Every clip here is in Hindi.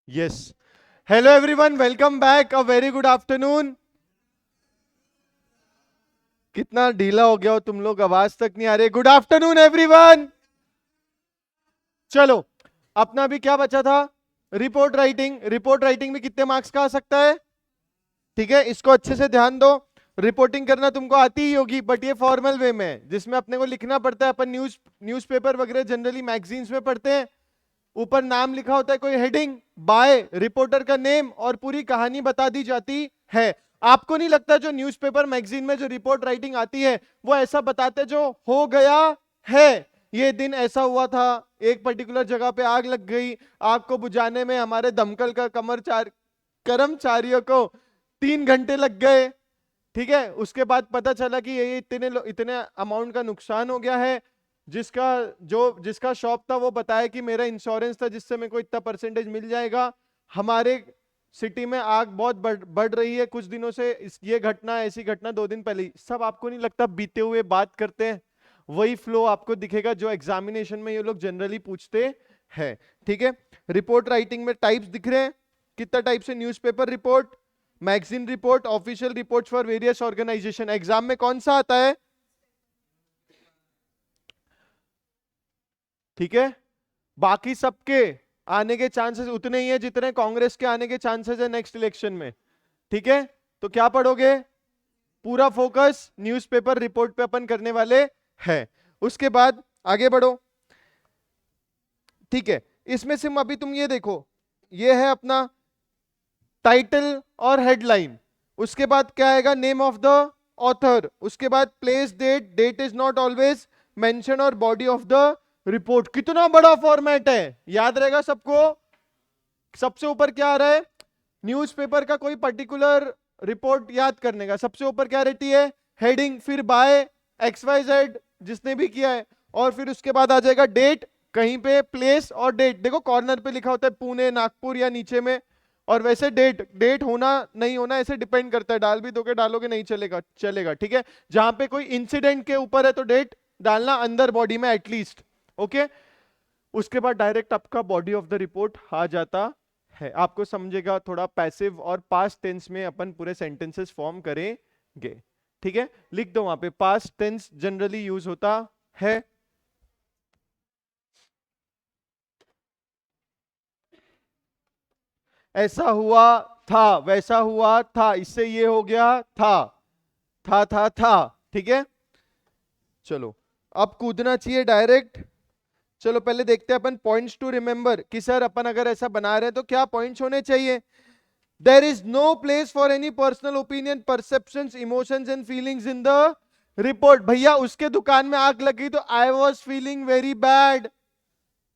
Yes. Hello everyone, welcome back. A very good afternoon. कितना ढीला हो गया हो तुम लोग, आवाज तक नहीं आ रही। Good afternoon everyone. चलो, अपना भी क्या बचा था? Report writing. रिपोर्ट राइटिंग में कितने मार्क्स का आ सकता है? ठीक है, इसको अच्छे से ध्यान दो। रिपोर्टिंग करना तुमको आती ही होगी, बट ये फॉर्मल वे में है, जिसमें अपने को लिखना पड़ता है। अपन न्यूज़पेपर वगैरह जनरली मैगजीन्स में पढ़ते हैं। ऊपर नाम लिखा होता है, कोई हेडिंग, बाय रिपोर्टर का नेम, और पूरी कहानी बता दी जाती है। आपको नहीं लगता जो न्यूज़पेपर मैगजीन में जो रिपोर्ट राइटिंग आती है वो ऐसा बताते जो हो गया है? ये दिन ऐसा हुआ था, एक पर्टिकुलर जगह पे आग लग गई, आग को बुझाने में हमारे दमकल का कर्मचारियों को 3 घंटे लग गए। ठीक है, उसके बाद पता चला कि ये इतने अमाउंट का नुकसान हो गया है। जिसका शॉप था वो बताया कि मेरा इंश्योरेंस था जिससे मेरे को इतना परसेंटेज मिल जाएगा। हमारे सिटी में आग बहुत बढ़ रही है कुछ दिनों से, ये घटना, ऐसी घटना 2 दिन पहले ही। सब आपको नहीं लगता बीते हुए बात करते हैं? वही फ्लो आपको दिखेगा जो एग्जामिनेशन में ये लोग जनरली पूछते हैं। ठीक है, रिपोर्ट राइटिंग में टाइप्स दिख रहे हैं। कितना टाइप्स है? Newspaper report, magazine report, official report for various organisation. Exam में कौन सा आता है? ठीक है, बाकी सबके आने के चांसेस उतने ही है जितने कांग्रेस के आने के चांसेस है नेक्स्ट इलेक्शन में। ठीक है, तो क्या पढ़ोगे? पूरा फोकस न्यूज़पेपर रिपोर्ट पे अपन करने वाले हैं। उसके बाद आगे बढ़ो। ठीक है, इसमें से अभी तुम ये देखो, ये है अपना टाइटल और हेडलाइन। उसके बाद क्या आएगा? Name of the author. उसके बाद place, date, date is not always mention, और बॉडी ऑफ द रिपोर्ट। कितना बड़ा फॉर्मेट है, याद रहेगा सबको? सबसे ऊपर क्या आ रहा है? न्यूज़पेपर का कोई पर्टिकुलर रिपोर्ट याद करने का सबसे ऊपर क्या रहती है? हेडिंग, फिर बाय एक्स वाई जेड जिसने भी किया है, और फिर उसके बाद आ जाएगा डेट, कहीं पे प्लेस और डेट। देखो कॉर्नर पे लिखा होता है पुणे, नागपुर या नीचे में। और वैसे डेट डेट होना नहीं होना ऐसे डिपेंड करता है, डाल भी दोगे डालोगे नहीं चलेगा चलेगा। ठीक है, जहां पे कोई इंसिडेंट के ऊपर है तो डेट डालना अंदर बॉडी में एटलीस्ट। ओके, उसके बाद डायरेक्ट आपका बॉडी ऑफ द रिपोर्ट आ जाता है। आपको समझेगा थोड़ा पैसिव और पास्ट टेंस में अपन पूरे सेंटेंसेस फॉर्म करेंगे। ठीक है, लिख दो वहां पे पास्ट टेंस जनरली यूज होता है। ऐसा हुआ था, वैसा हुआ था, इससे ये हो गया था। ठीक है, चलो अब कूदना चाहिए डायरेक्ट। चलो पहले देखते हैं अपन पॉइंट्स टू रिमेंबर कि सर अपन अगर ऐसा बना रहे हैं तो क्या पॉइंट्स होने चाहिए। There is no place for any personal opinion, perceptions, emotions and feelings in the report। भैया उसके दुकान में आग लगी तो I was feeling very bad,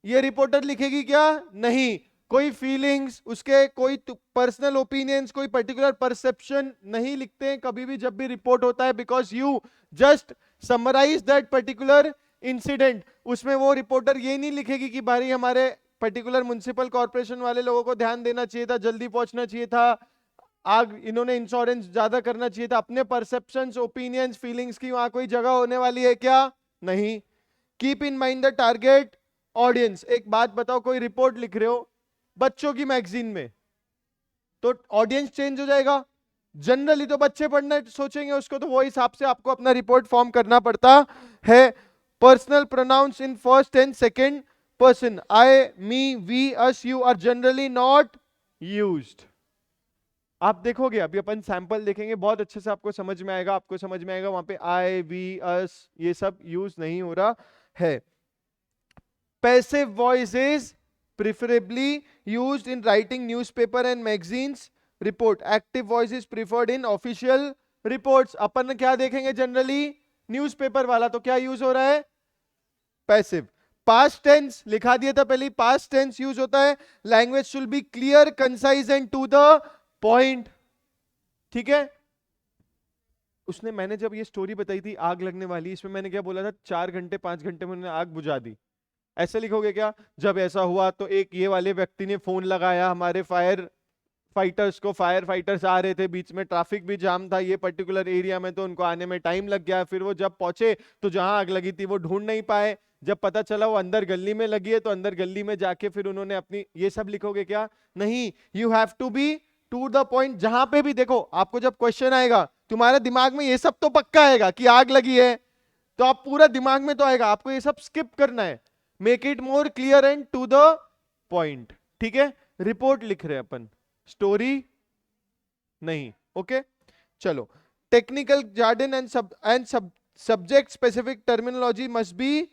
ये रिपोर्टर लिखेगी क्या? नहीं। कोई फीलिंग्स, उसके कोई पर्सनल ओपिनियंस, कोई पर्टिकुलर परसेप्शन नहीं लिखते हैं कभी भी जब भी रिपोर्ट होता है, because you just summarise that particular incident. उसमें वो रिपोर्टर ये नहीं लिखेगी कि भाई हमारे पर्टिकुलर म्युनिसिपल कॉर्पोरेशन वाले लोगों को ध्यान देना चाहिए था, जल्दी पहुंचना चाहिए था, आग इन्होंने इंश्योरेंस ज्यादा करना चाहिए था। अपने परसेप्शंस, ओपिनियंस, फीलिंग्स की वहां कोई जगह होने वाली है क्या? नहीं। Keep in mind the target audience. एक बात बताओ, कोई रिपोर्ट लिख रहे हो बच्चों की मैगजीन में तो ऑडियंस चेंज हो जाएगा। जनरली तो बच्चे पढ़ना सोचेंगे उसको, तो वो हिसाब से आपको अपना रिपोर्ट फॉर्म करना पड़ता है। Personal pronouns in first and second person, I, me, we, us, you are generally not used. आप देखोगे, अभी अपन सैंपल देखेंगे, बहुत अच्छे से आपको समझ में आएगा। आपको समझ में आएगा वहां पे आई, वी, अस ये सब यूज नहीं हो रहा है। Passive voice is preferably used in writing newspaper and magazines report. Active voice is preferred in official reports। अपन क्या देखेंगे जनरली? न्यूज़पेपर वाला तो क्या यूज हो रहा है? पैसिव। पास्ट टेंस लिखा दिया था पहले, पास्ट टेंस यूज होता है। Language should be clear, concise and to the point. ठीक है, उसने, मैंने जब ये स्टोरी बताई थी आग लगने वाली, इसमें मैंने क्या बोला था? 4 घंटे 5 घंटे में उन्होंने आग बुझा दी। ऐसे लिखोगे क्या? जब ऐसा हुआ तो एक ये वाले व्यक्ति ने फोन लगाया हमारे फायर फाइटर्स को, फायर फाइटर्स आ रहे थे, बीच में ट्रैफिक भी जाम था ये पर्टिकुलर एरिया में, तो उनको आने में टाइम लग गया। फिर वो जब पहुंचे तो जहां आग लगी थी वो ढूंढ नहीं पाए, जब पता चला वो अंदर गली में लगी है तो अंदर गली में जाके फिर उन्होंने अपनी, ये सब लिखोगे क्या? नहीं, you have to be to the point. जहां पे भी देखो आपको जब क्वेश्चन आएगा तुम्हारे दिमाग में ये सब तो पक्का आएगा कि आग लगी है, तो आप पूरा दिमाग में तो आएगा, आपको ये सब स्किप करना है। Make it more clear and to the point, ठीक है? रिपोर्ट लिख रहे हैं अपन, स्टोरी नहीं। ओके चलो, technical jargon and subject specific terminology must be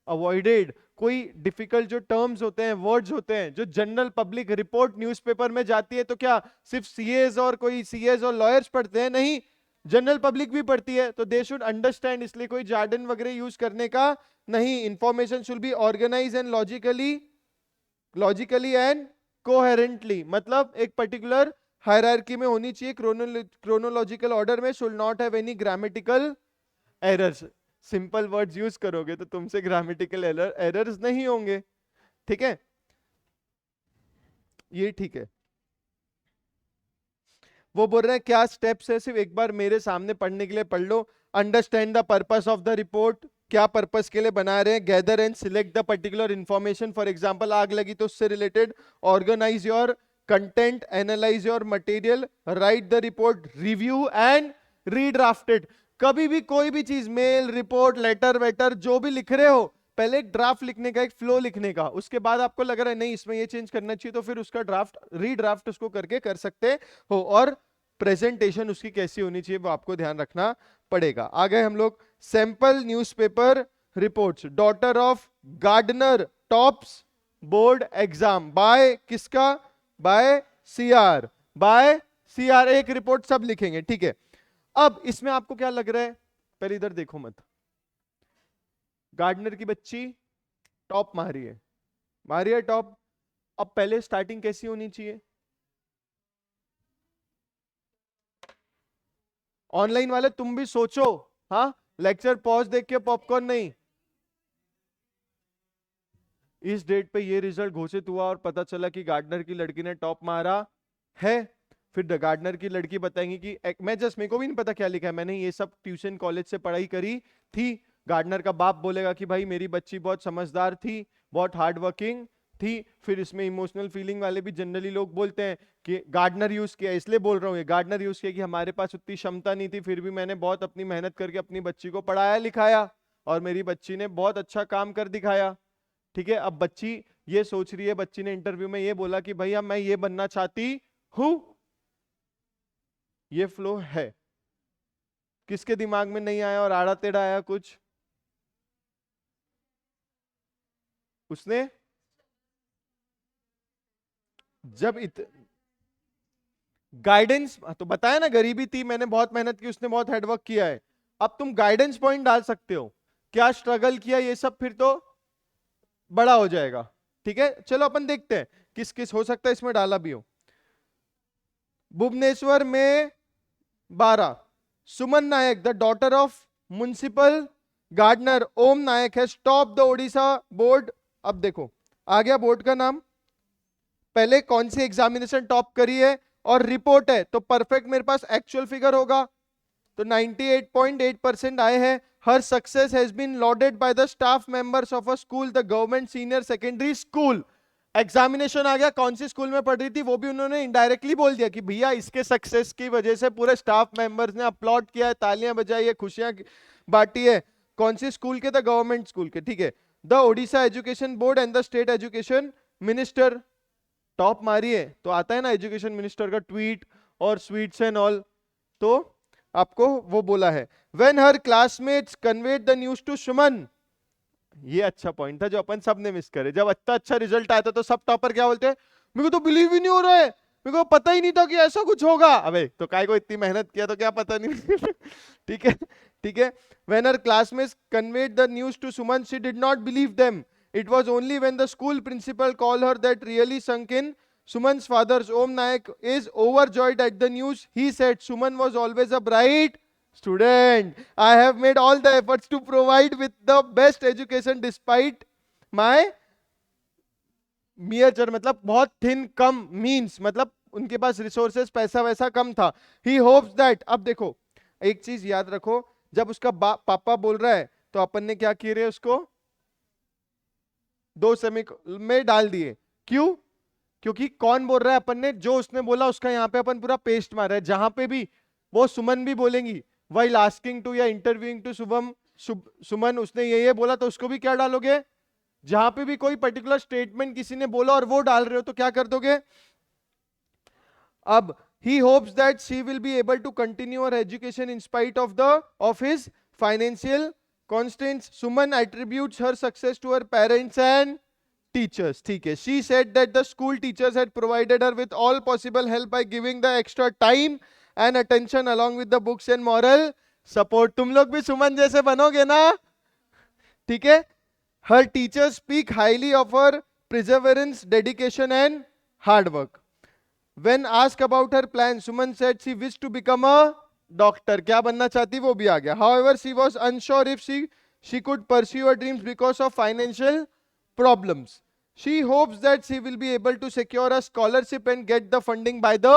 avoided. कोई डिफिकल्ट जो टर्म्स होते हैं, वर्ड्स होते हैं, जो जनरल पब्लिक रिपोर्ट न्यूज़पेपर में जाती है तो क्या सिर्फ सीएस और कोई सीएस और लॉयर्स पढ़ते हैं? नहीं, जनरल पब्लिक भी पढ़ती है, तो दे शुड अंडरस्टैंड, इसलिए कोई जार्गन वगैरह यूज करने का नहीं। Information should be organise and logically and coherently, मतलब एक पर्टिकुलर हायरार्की में होनी चाहिए, क्रोनोलॉजिकल ऑर्डर में, should not have any grammatical errors. Simple words use करोगे तो तुमसे ग्रामेटिकल एरर्स नहीं होंगे, ठीक है? ये ठीक है। वो बोल रहे हैं क्या स्टेप्स है, सिर्फ एक बार मेरे सामने पढ़ने के लिए पढ़ लो। Understand the purpose of the report, क्या पर्पस के लिए बना रहे हैं। Gather and select the particular information, for example आग लगी तो उससे related. Organise your content, analyse your material, write the report, review and redrafted. कभी भी कोई भी चीज, मेल, रिपोर्ट, लेटर वेटर, जो भी लिख रहे हो, पहले एक ड्राफ्ट लिखने का, एक फ्लो लिखने का, उसके बाद आपको लग रहा है नहीं इसमें ये चेंज करना चाहिए, तो फिर उसका ड्राफ्ट, रीड्राफ्ट उसको करके कर सकते हो। और प्रेजेंटेशन उसकी कैसी होनी चाहिए वो आपको ध्यान रखना पड़ेगा। आगे हम लोग sample newspaper reports, daughter of gardener tops board exam by किसका? By CR, by CR. एक रिपोर्ट सब लिखेंगे, ठीक है? अब इसमें आपको क्या लग रहा है, पहले इधर देखो मत। गार्डनर की बच्ची टॉप मारी है टॉप। अब पहले स्टार्टिंग कैसी होनी चाहिए? ऑनलाइन वाले तुम भी सोचो, हाँ, लेक्चर पॉज देख के पॉपकॉर्न नहीं। इस डेट पे ये रिजल्ट घोषित हुआ और पता चला कि गार्डनर की लड़की ने टॉप मारा है। फिर द गार्डनर की लड़की बताएंगी कि मैं जस्ट, मेरे को भी नहीं पता क्या लिखा है, मैंने ये सब ट्यूशन कॉलेज से पढ़ाई करी थी। गार्डनर का बाप बोलेगा कि भाई मेरी बच्ची बहुत समझदार थी, बहुत हार्ड वर्किंग थी। फिर इसमें इमोशनल फीलिंग वाले भी जनरली लोग बोलते हैं कि गार्डनर यूज किया, इसलिए बोल रहा हूँ ये गार्डनर यूज किया कि हमारे पास उतनी क्षमता नहीं थी, फिर भी मैंने बहुत अपनी मेहनत करके अपनी बच्ची को पढ़ाया लिखाया और मेरी बच्ची ने बहुत अच्छा काम कर दिखाया, ठीक है? अब बच्ची ये सोच रही है, बच्ची ने इंटरव्यू में ये बोला कि भैया मैं ये बनना चाहती हूं। ये फ्लो है, किसके दिमाग में नहीं आया और आड़ा टेढ़ा आया कुछ? उसने जब गाइडेंस तो बताया ना, गरीबी थी, मैंने बहुत मेहनत की, उसने बहुत हार्डवर्क किया है। अब तुम गाइडेंस पॉइंट डाल सकते हो, क्या स्ट्रगल किया, ये सब फिर तो बड़ा हो जाएगा, ठीक है? चलो अपन देखते हैं किस किस हो सकता है इसमें डाला भी हो। भुवनेश्वर में 12, Suman Nayak the daughter of municipal gardener Om Nayak है टॉप द ओडिशा बोर्ड। अब देखो आ गया बोर्ड का नाम, पहले कौन सी एग्जामिनेशन टॉप करी है और रिपोर्ट है, तो परफेक्ट मेरे पास एक्चुअल फिगर होगा, तो 98.8% आए हैं। Her success has been lauded by the staff members of a school the government senior secondary school. Examination आ गया, कौन सी स्कूल में पढ़ रही थी, वो भी उन्होंने इनडायरेक्टली बोल दिया कि भैया इसके सक्सेस की वजह से पूरे स्टाफ मेंबर्स ने अपलॉड किया है, तालियां बजाई है, खुशियां बांटी है। कौन सी स्कूल के? द गवर्नमेंट स्कूल के, ठीक है? The Odisha education board and the state education minister top मारी है, तो आता है ना एजुकेशन मिनिस्टर का ट्वीट और स्वीट्स एंड ऑल, तो आपको वो बोला है। When her classmates conveyed the news to Suman, ये अच्छा पॉइंट था जो अपन सब ने मिस करे। जब अच्छा रिजल्ट आया था तो सब टॉपर क्या बोलते हैं, मेरे को तो बिलीव ही नहीं हो रहा है, मेरे को पता ही नहीं था कि ऐसा कुछ होगा। अबे तो काय को इतनी मेहनत किया तो क्या पता नहीं ठीक है, ठीक है? When her classmates conveyed the news to Suman she did not believe them, it was only when the school principal called her that really sunk in. Suman's father Om Nayak is overjoyed at the news. He said Suman was always a bright student. I have made all the efforts to provide with the best education despite my mere, मतलब बहुत thin, कम, means मतलब उनके पास रिसोर्सेस पैसा वैसा कम था. ही होप्स दैट, अब देखो एक चीज याद रखो, जब उसका पापा बोल रहा है तो अपन ने क्या किए रहे, उसको 2 सेमी में डाल दिए. क्यों? क्योंकि कौन बोल रहा है, अपन ने जो उसने बोला उसका यहाँ पे अपन पूरा पेस्ट मारा है. जहां पे भी वो सुमन भी बोलेंगी while asking to या इंटरव्यूइंग टू शुभम, सुमन उसने ये बोला, तो उसको भी क्या डालोगे, जहां पे भी कोई पर्टिकुलर स्टेटमेंट किसी ने बोला और वो डाल रहे हो तो क्या कर दोगे. अब he hopes that she will be able to continue her education in spite of his financial constraints. Suman attributes her success to her parents and teachers. ठीक है. She said that the school teachers had provided her with all possible help by giving the extra time and attention along with the books and moral support. तुम लोग भी सुमन जैसे बनोगे ना, ठीक है. Her teachers speak highly of her perseverance, dedication and hard work. When asked about her plan, Suman said she wished to become a doctor. क्या बनना चाहती वो भी आ गया. However, she was unsure if she could pursue her dreams because of financial problems. She hopes that she will be able to secure a scholarship and get the funding by the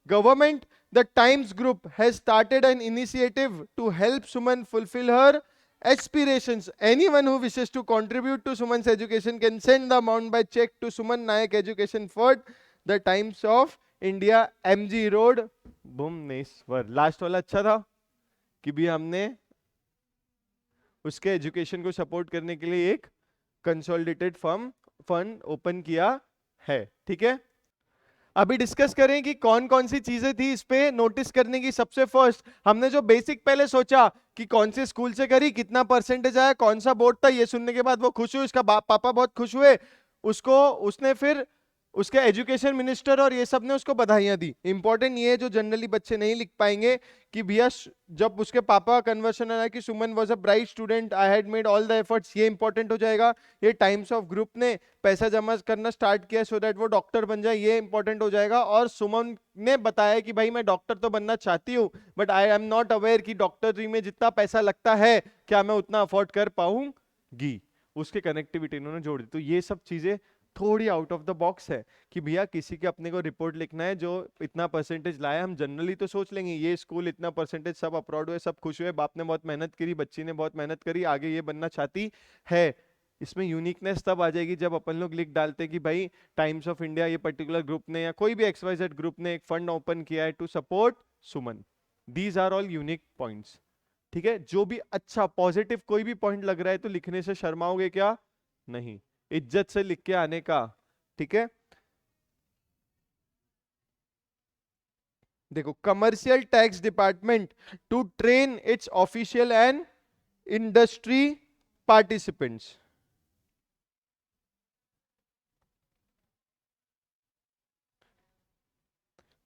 government. The Times Group has started an initiative to help Suman fulfill her aspirations. Anyone who wishes to contribute to Suman's education can send the amount by check to Suman Nayak Education Fund, The Times of India, MG Road, Bhubaneswar. Last वाला अच्छा था कि भी हमने उसके एजुकेशन को सपोर्ट करने के लिए एक कंसोलिडेटेड फंड ओपन किया है. ठीक है. अभी डिस्कस करें कि कौन कौन सी चीजें थी इस पे नोटिस करने की. सबसे फर्स्ट हमने जो बेसिक पहले सोचा कि कौन से स्कूल से करी, कितना परसेंटेज आया, कौन सा बोर्ड था, ये सुनने के बाद वो खुश हुए, उसका पापा बहुत खुश हुए, उसने फिर उसके एजुकेशन मिनिस्टर और ये सब ने उसको बधाइयां दी. इंपॉर्टेंट ये है जो जनरली बच्चे नहीं लिख पाएंगे कि भैया जब उसके पापा कन्वर्शन आया कि Suman was a bright student, I had made all the efforts, ये इंपॉर्टेंट हो जाएगा. ये टाइम्स ऑफ ग्रुप ने पैसा जमा करना स्टार्ट किया सो दैट वो डॉक्टर बन जाए, ये इंपॉर्टेंट हो जाएगा. और सुमन ने बताया कि भाई मैं डॉक्टर तो बनना चाहती हूँ but I am not aware कि डॉक्टरी में जितना पैसा लगता है क्या मैं उतना अफोर्ड कर पाऊंगी. उसके कनेक्टिविटी इन्होंने जोड़ दी. तो ये सब चीजें थोड़ी आउट ऑफ द बॉक्स है कि भैया किसी के अपने को रिपोर्ट लिखना है जो इतना परसेंटेज लाया. हम जनरली तो सोच लेंगे ये स्कूल इतना परसेंटेज, सब अप्राउड हुए, सब खुश हुए, बाप ने बहुत मेहनत करी, बच्ची ने बहुत मेहनत करी, आगे ये बनना चाहती है. इसमें यूनिकनेस तब आ जाएगी जब अपन लोग लिख डालते हैं कि भाई टाइम्स ऑफ इंडिया, ये पर्टिकुलर ग्रुप ने या कोई भी XYZ ग्रुप ने एक फंड ओपन किया है to support Suman. These are all unique points. ठीक है. जो भी अच्छा पॉजिटिव कोई भी पॉइंट लग रहा है तो लिखने से शर्माओगे क्या? नहीं, इज्जत से लिख के आने का. ठीक है. देखो, commercial tax department to train its official and industry participants.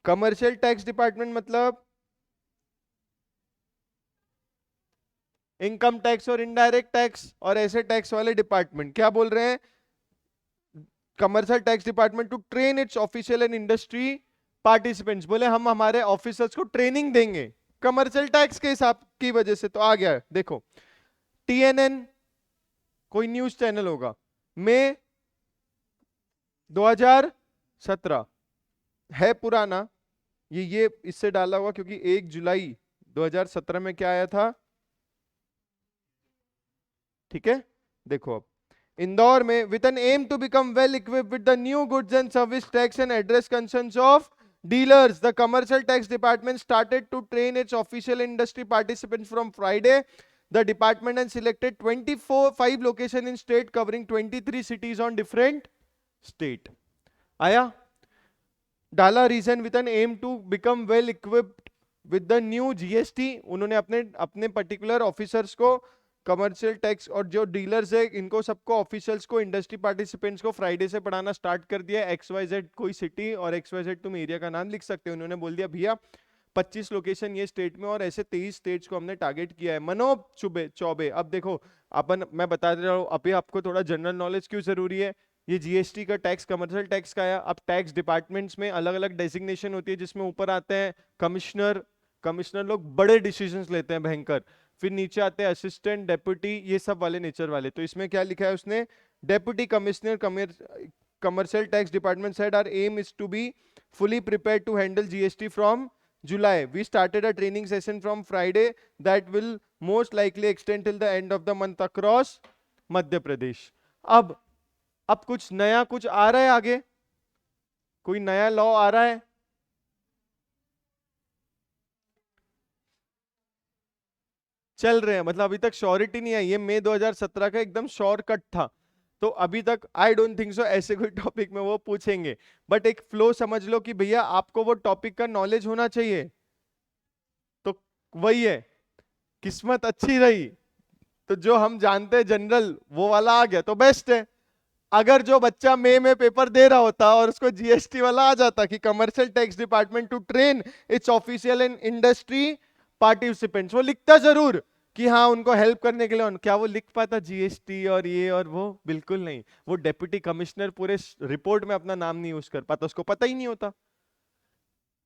Commercial tax department मतलब इनकम टैक्स और इनडायरेक्ट टैक्स और ऐसे टैक्स वाले डिपार्टमेंट. क्या बोल रहे हैं? Commercial tax department to train its official and industry participants. बोले हम हमारे ऑफिसर्स को ट्रेनिंग देंगे कमर्शियल टैक्स के हिसाब की वजह से. तो आ गया. देखो, TNN कोई न्यूज चैनल होगा, मई 2017 है पुराना, ये इससे डाला हुआ क्योंकि 1 जुलाई 2017 में क्या आया था. ठीक है. देखो, अब इंदौर में with an aim to become well equipped with the new goods and service tax and address concerns of dealers, the commercial tax department started to train its official industry participants from Friday. The department has selected 5 locations in state covering 23 cities on different state. आया डाला region with an aim to become well equipped with the new GST. उन्होंने अपने पर्टिकुलर ऑफिसर्स को, कमर्शियल टैक्स और जो डीलर्स है इनको सबको, ऑफिशियल्स को, इंडस्ट्री पार्टिसिपेंट्स को फ्राइडे से पढ़ाना स्टार्ट कर दिया. XYZ कोई सिटी और XYZ तुम एरिया का नाम लिख सकते हो. उन्होंने बोल दिया भैया 25 लोकेशन ये स्टेट में और ऐसे 23 स्टेट्स को हमने टारगेट किया है. मनोज चौबे. अब देखो मैं बता दे रहा हूँ, अभी आपको थोड़ा जनरल नॉलेज क्यों जरूरी है. ये GST का टैक्स कमर्शियल टैक्स का आया. अब टैक्स डिपार्टमेंट्स में अलग अलग डेजिग्नेशन होती है जिसमें ऊपर आते हैं कमिश्नर लोग बड़े डिसीजंस लेते हैं भयंकर. फिर नीचे आते हैं असिस्टेंट, डेप्यूटी, ये सब वाले नेचर वाले. तो इसमें क्या लिखा है उसने, deputy commissioner commercial tax department said our aim is to be fully prepared to handle GST from July. We started a training session from Friday that will most likely extend till the end of the month across Madhya Pradesh. अब कुछ नया कुछ आ रहा है आगे, कोई नया लॉ आ रहा है? चल रहे हैं, मतलब अभी तक श्योरिटी नहीं आई. ये मई 2017 का एकदम शॉर्टकट था, तो अभी तक आई डोंट थिंक सो ऐसे कोई टॉपिक में वो पूछेंगे. बट एक फ्लो समझ लो कि भैया आपको वो टॉपिक का नॉलेज होना चाहिए. तो वही है, किस्मत अच्छी रही तो जो हम जानते हैं जनरल वो वाला आ गया तो बेस्ट है. अगर जो बच्चा मई में पेपर दे रहा होता और उसको जीएसटी वाला आ जाता कि commercial tax department to train its official and industry participants, वो लिखता जरूर कि हाँ उनको हेल्प करने के लिए, क्या वो लिख पाता जीएसटी और ये और वो? बिल्कुल नहीं. वो डेप्यूटी कमिश्नर पूरे रिपोर्ट में अपना नाम नहीं यूज कर पाता, उसको पता ही नहीं होता.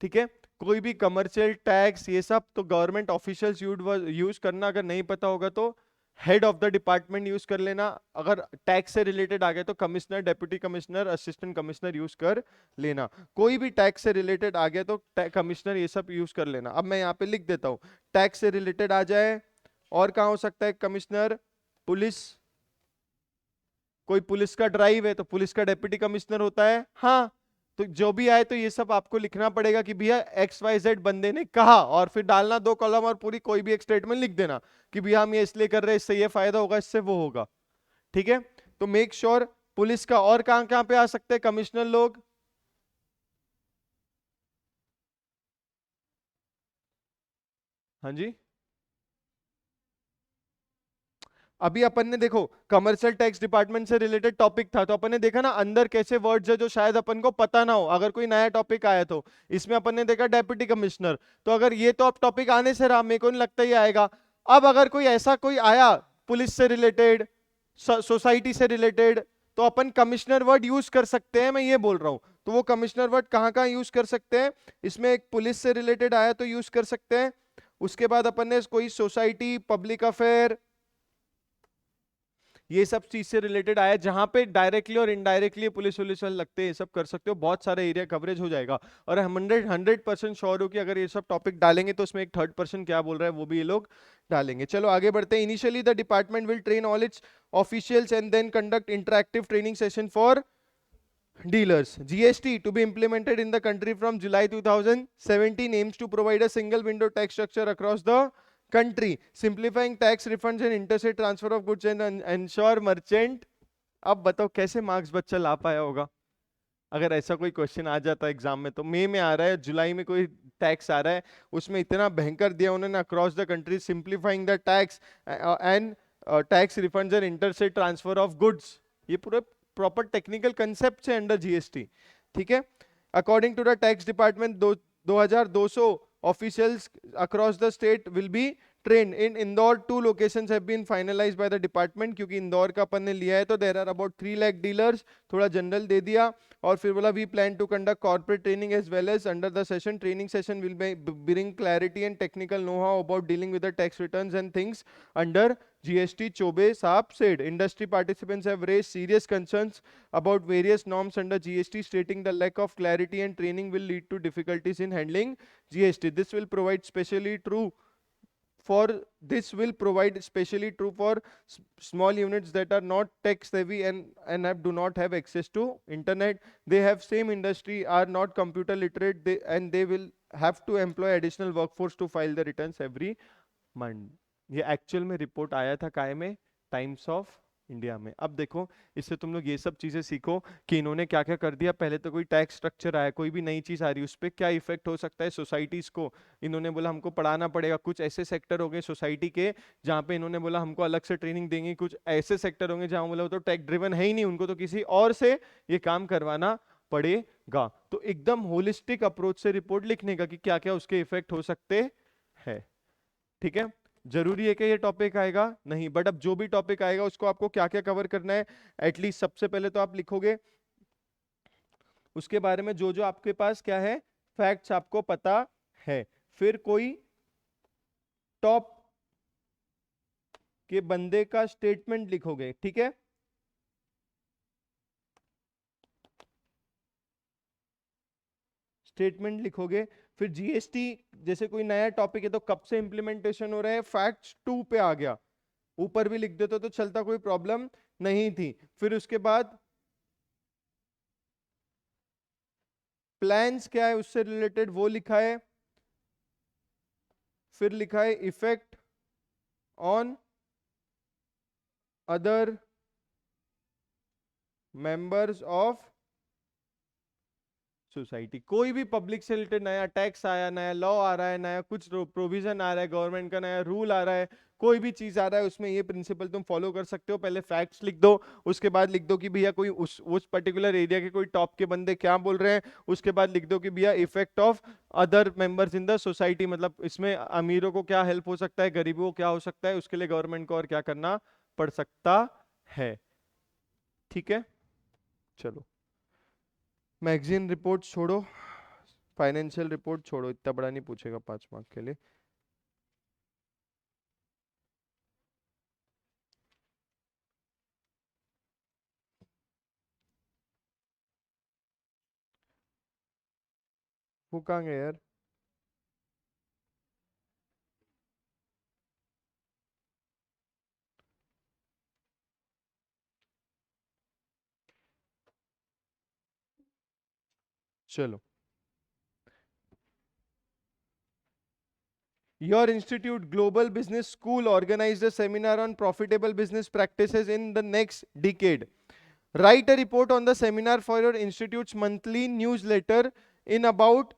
ठीक है, कोई भी कमर्शियल टैक्स ये सब तो गवर्नमेंट ऑफिशियल्स यूज करना, अगर नहीं पता होगा तो head of the department use कर लेना. अगर टैक्स से रिलेटेड आ गए तो commissioner, deputy commissioner, assistant commissioner use कर लेना. कोई भी टैक्स से रिलेटेड आ गया तो कमिश्नर ये सब यूज कर लेना. अब मैं यहाँ पे लिख देता हूँ, टैक्स से रिलेटेड आ जाए और कहाँ हो सकता है कमिश्नर? पुलिस, कोई पुलिस का ड्राइव है तो पुलिस का डेप्यूटी कमिश्नर होता है. हाँ, तो जो भी आए तो ये सब आपको लिखना पड़ेगा कि भैया XYZ बंदे ने कहा, और फिर डालना 2 कॉलम और पूरी कोई भी एक स्टेटमेंट लिख देना कि भैया हम ये इसलिए कर रहे हैं, इससे ये फायदा होगा, इससे वो होगा. ठीक है, तो मेक श्योर पुलिस का. और कहां कहां पे आ सकते हैं कमिश्नर लोग? हाँ जी, अभी अपन ने देखो कमर्शियल टैक्स डिपार्टमेंट से रिलेटेड टॉपिक था, तो अपन ने देखा ना अंदर कैसे वर्ड्स है जो शायद अपन को पता ना हो. अगर कोई नया टॉपिक आया तो इसमें अपन ने देखा डेप्यूटी कमिश्नर, तो अगर ये तो अब टॉपिक आने से रहा, मेरे को नहीं लगता ये आएगा. अब अगर कोई ऐसा कोई आया पुलिस से रिलेटेड, सोसाइटी से रिलेटेड, तो अपन कमिश्नर वर्ड यूज कर सकते हैं, मैं ये बोल रहा हूं. तो वो कमिश्नर वर्ड कहाँ कहाँ यूज कर सकते हैं? इसमें एक पुलिस से रिलेटेड आया तो यूज कर सकते हैं. उसके बाद अपन ने कोई सोसाइटी, पब्लिक अफेयर, ये सब चीज से रिलेटेड आया जहां पे डायरेक्टली और इनडायरेक्टली पुलिस वुलिस वाले लगते हैं, ये सब कर सकते हो. बहुत सारे एरिया कवरेज हो जाएगा. और 100% श्योर हो कि अगर ये सब टॉपिक डालेंगे तो उसमें एक थर्ड पर्सन क्या बोल रहा है वो भी ये लोग डालेंगे. चलो आगे बढ़ते हैं. Initially the department will train all its officials and then conduct interactive training session for dealers. GST to be implemented in the country from July 2017 aims to provide a single window tax structure across the country, simplifying tax refunds and interstate transfer of goods and ensure merchant. अब बताओ कैसे मार्क्स बच्चा ला पाया होगा अगर ऐसा कोई क्वेश्चन आ जाता है एग्जाम में? तो मई में आ रहा है, जुलाई में कोई टैक्स आ रहा है, उसमें इतना भयंकर दिया उन्होंने across the country, simplifying the tax and tax refunds and interstate transfer of goods. ये पूरे प्रॉपर टेक्निकल कंसेप्ट है अंडर जीएसटी. ठीक है, according to the tax department 2200 officials across the state will be train in Indore. 2 locations have been finalised by the department, क्योंकि इंदौर का अपन ने लिया है तो there are about 3 lakh dealers. थोड़ा जनरल दे दिया. और फिर बोला we plan to conduct corporate training as well as under the session. Training session will bring clarity and technical know how about dealing with the tax returns and things under GST, Chobe Saab said. Industry participants have raised serious concerns about various norms under GST, stating the lack of clarity and training will lead to difficulties in handling GST. This will provide specially true for small units that are not tech savvy and do not have access to internet. They have same industry, are not computer literate, and they will have to employ additional workforce to file the returns every month. ये एक्चुअल में रिपोर्ट आया था काय में? टाइम्स ऑफ इंडिया में. अब देखो इससे तुम लोग ये सब चीजें सीखो कि इन्होंने क्या क्या कर दिया. पहले तो कोई टैक्स स्ट्रक्चर आया, कोई भी नई चीज आ रही है, उस पर क्या इफेक्ट हो सकता है सोसाइटीज को. इन्होंने बोला हमको पढ़ाना पड़ेगा. कुछ ऐसे सेक्टर हो गए सोसाइटी के जहाँ पे इन्होंने बोला हमको अलग से ट्रेनिंग देंगे. कुछ ऐसे सेक्टर होंगे जहाँ बोला तो टेक ड्रिवन है ही नहीं, उनको तो किसी और से ये काम करवाना पड़ेगा. तो एकदम होलिस्टिक अप्रोच से रिपोर्ट लिखने का कि क्या क्या उसके इफेक्ट हो सकते हैं. ठीक है, जरूरी है कि ये टॉपिक आएगा नहीं, बट अब जो भी टॉपिक आएगा उसको आपको क्या क्या कवर करना है एटलीस्ट सबसे पहले तो आप लिखोगे उसके बारे में जो जो आपके पास क्या है फैक्ट्स आपको पता है. फिर कोई टॉप के बंदे का स्टेटमेंट लिखोगे. ठीक है, स्टेटमेंट लिखोगे, फिर जीएसटी जैसे कोई नया टॉपिक है तो कब से इंप्लीमेंटेशन हो रहा है, फैक्ट्स 2 पे आ गया, ऊपर भी लिख देते तो चलता, कोई प्रॉब्लम नहीं थी। फिर उसके बाद प्लान्स क्या है उससे रिलेटेड वो लिखा है, फिर लिखा है effect on other members of society. कोई भी पब्लिक से रिलेटेड नया टैक्स आया, नया लॉ आ रहा है, नया कुछ प्रोविजन आ रहा है, गवर्नमेंट का नया रूल आ रहा है, कोई भी चीज आ रहा है उसमें ये प्रिंसिपल तुम फॉलो कर सकते हो। पहले फैक्ट्स लिख दो, उसके बाद लिख दो कि भैया कोई उस पर्टिकुलर एरिया के कोई टॉप के बंदे क्या बोल रहे हैं, उसके बाद लिख दो कि भैया effect of other members in the society, मतलब इसमें अमीरों को क्या हेल्प हो सकता है, गरीबों को क्या हो सकता है, उसके लिए गवर्नमेंट को और क्या करना पड़ सकता है। ठीक है, चलो मैगजीन रिपोर्ट छोड़ो, फाइनेंशियल रिपोर्ट छोड़ो, इतना बड़ा नहीं पूछेगा 5 मार्क के लिए। वो कहाँ गए यार, चलो। Your institute, Global Business School, organized a seminar on profitable business practices in the next decade. Write a report on the seminar for your institute's monthly newsletter in about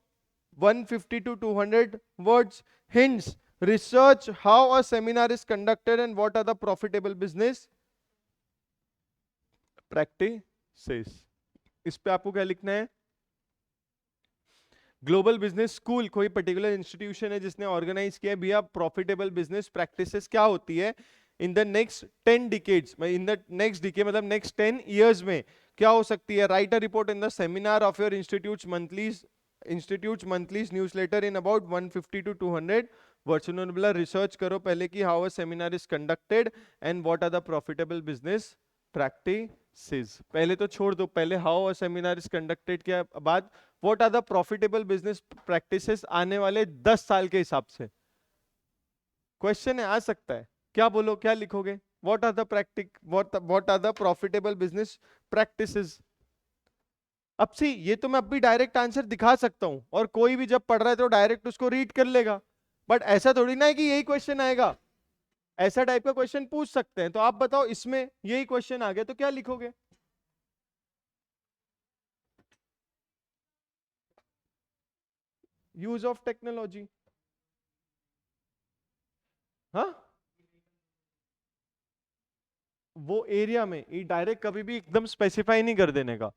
150 to 200 words. Hints: research how a seminar is conducted and what are the profitable business practices. इस पे आपको क्या लिखना है? ग्लोबल बिजनेस स्कूल कोई पर्टिकुलर इंस्टीट्यूशन है जिसने ऑर्गेनाइज किया है भैया प्रॉफिटेबल बिजनेस प्रैक्टिसेस क्या होती है in the next 10 decades, in the next decade मतलब नेक्स्ट 10 इयर्स में क्या हो सकती है। Write a report in the seminar of your institutes monthly newsletter in about 150 to 200 words. उन्होंने बोला रिसर्च करो पहले कि how a seminar is conducted and what are the profitable business practices. पहले तो छोड़ दो, पहले how a seminar is conducted के बाद what are the profitable business practices आने वाले 10 साल के हिसाब से। क्वेश्चन है, आ सकता है, क्या बोलो, क्या लिखोगे? What are the what are the profitable business practices. अब सी ये तो मैं अभी डायरेक्ट आंसर दिखा सकता हूं और कोई भी जब पढ़ रहा है तो डायरेक्ट उसको रीड कर लेगा, बट ऐसा थोड़ी ना है कि यही क्वेश्चन आएगा। ऐसा टाइप का क्वेश्चन पूछ सकते हैं, तो आप बताओ इसमें यही क्वेश्चन आ गया तो क्या लिखोगे? Use of technology. हाँ, वो एरिया में ये डायरेक्ट कभी भी एकदम स्पेसिफाई नहीं कर देने का।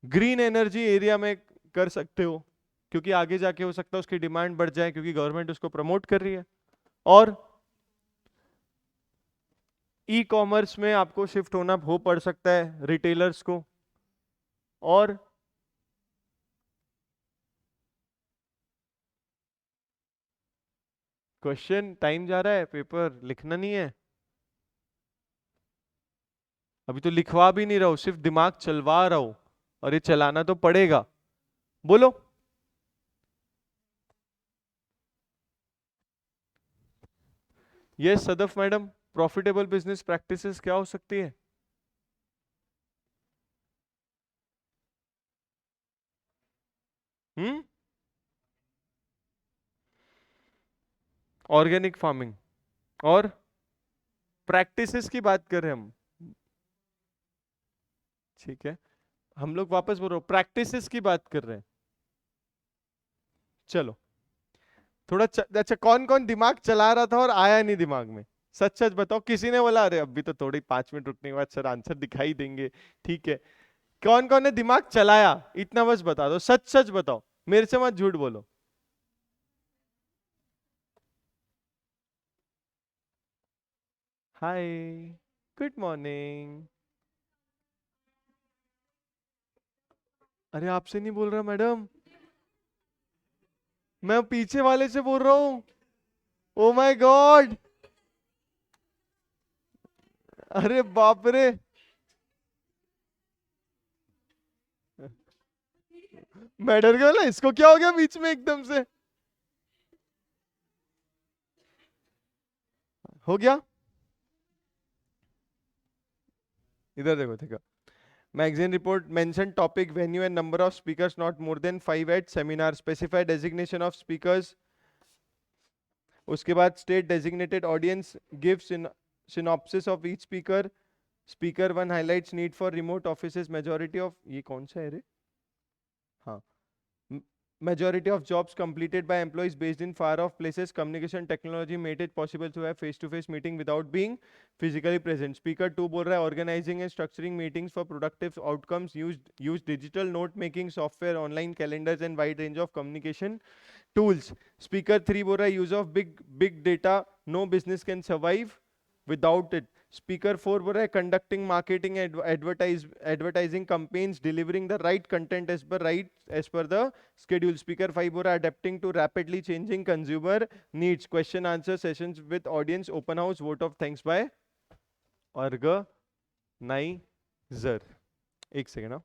ग्रीन एनर्जी एरिया में कर सकते हो क्योंकि आगे जाके हो सकता है उसकी डिमांड बढ़ जाए क्योंकि गवर्नमेंट उसको प्रमोट कर रही है। और ई कॉमर्स में आपको शिफ्ट होना हो पड़ सकता है रिटेलर्स को। और क्वेश्चन, टाइम जा रहा है, पेपर लिखना नहीं है अभी, तो लिखवा भी नहीं रहा हूं, सिर्फ दिमाग चलवा रहा हूं और ये चलाना तो पड़ेगा। बोलो। Yes Sadaf madam, profitable business practices क्या हो सकती है? हम्म, ऑर्गेनिक फार्मिंग और प्रैक्टिसेस की बात कर रहे हैं हम। ठीक है, हम लोग वापस बोल रहे हो प्रैक्टिसेस की बात कर रहे हैं। चलो थोड़ा अच्छा, कौन कौन दिमाग चला रहा था और आया नहीं दिमाग में? सच सच बताओ, किसी ने बोला अरे अभी तो थोड़ी 5 मिनट रुकने के बाद सर आंसर दिखाई देंगे? ठीक है, कौन कौन ने दिमाग चलाया इतना बस बता दो, सच सच बताओ, मेरे से मत झूठ बोलो। हाय, गुड मॉर्निंग। अरे आपसे नहीं बोल रहा मैडम, मैं पीछे वाले से बोल रहा हूँ। ओ माय गॉड, अरे बाप रे। मैं डर गया, बोला इसको क्या हो गया बीच में एकदम से। हो गया। इधर देखो, देखो। Magazine report mention topic, venue and number of speakers not more than 5 at seminar. Specify designation of speakers. उसके बाद state designated audience, give synopsis of each speaker. Speaker 1 highlights need for remote offices. Majority of, ये कौन सा है रे? हाँ, majority of jobs completed by employees based in far off places. Communication technology made it possible to have face-to-face meeting without being physically present. Speaker 2 बोल रहा है organizing and structuring meetings for productive outcomes. Use digital note making software, online calendars and wide range of communication tools. Speaker 3 बोल रहा है use of big data. No business can survive without it. Speaker 4 बोल रहा है conducting marketing advertising campaigns, delivering the right content as per the schedule. Speaker 5 बोल रहा है adapting to rapidly changing consumer needs. Question answer sessions with audience, open house, vote of thanks by organizer. एक सेकेंड ना,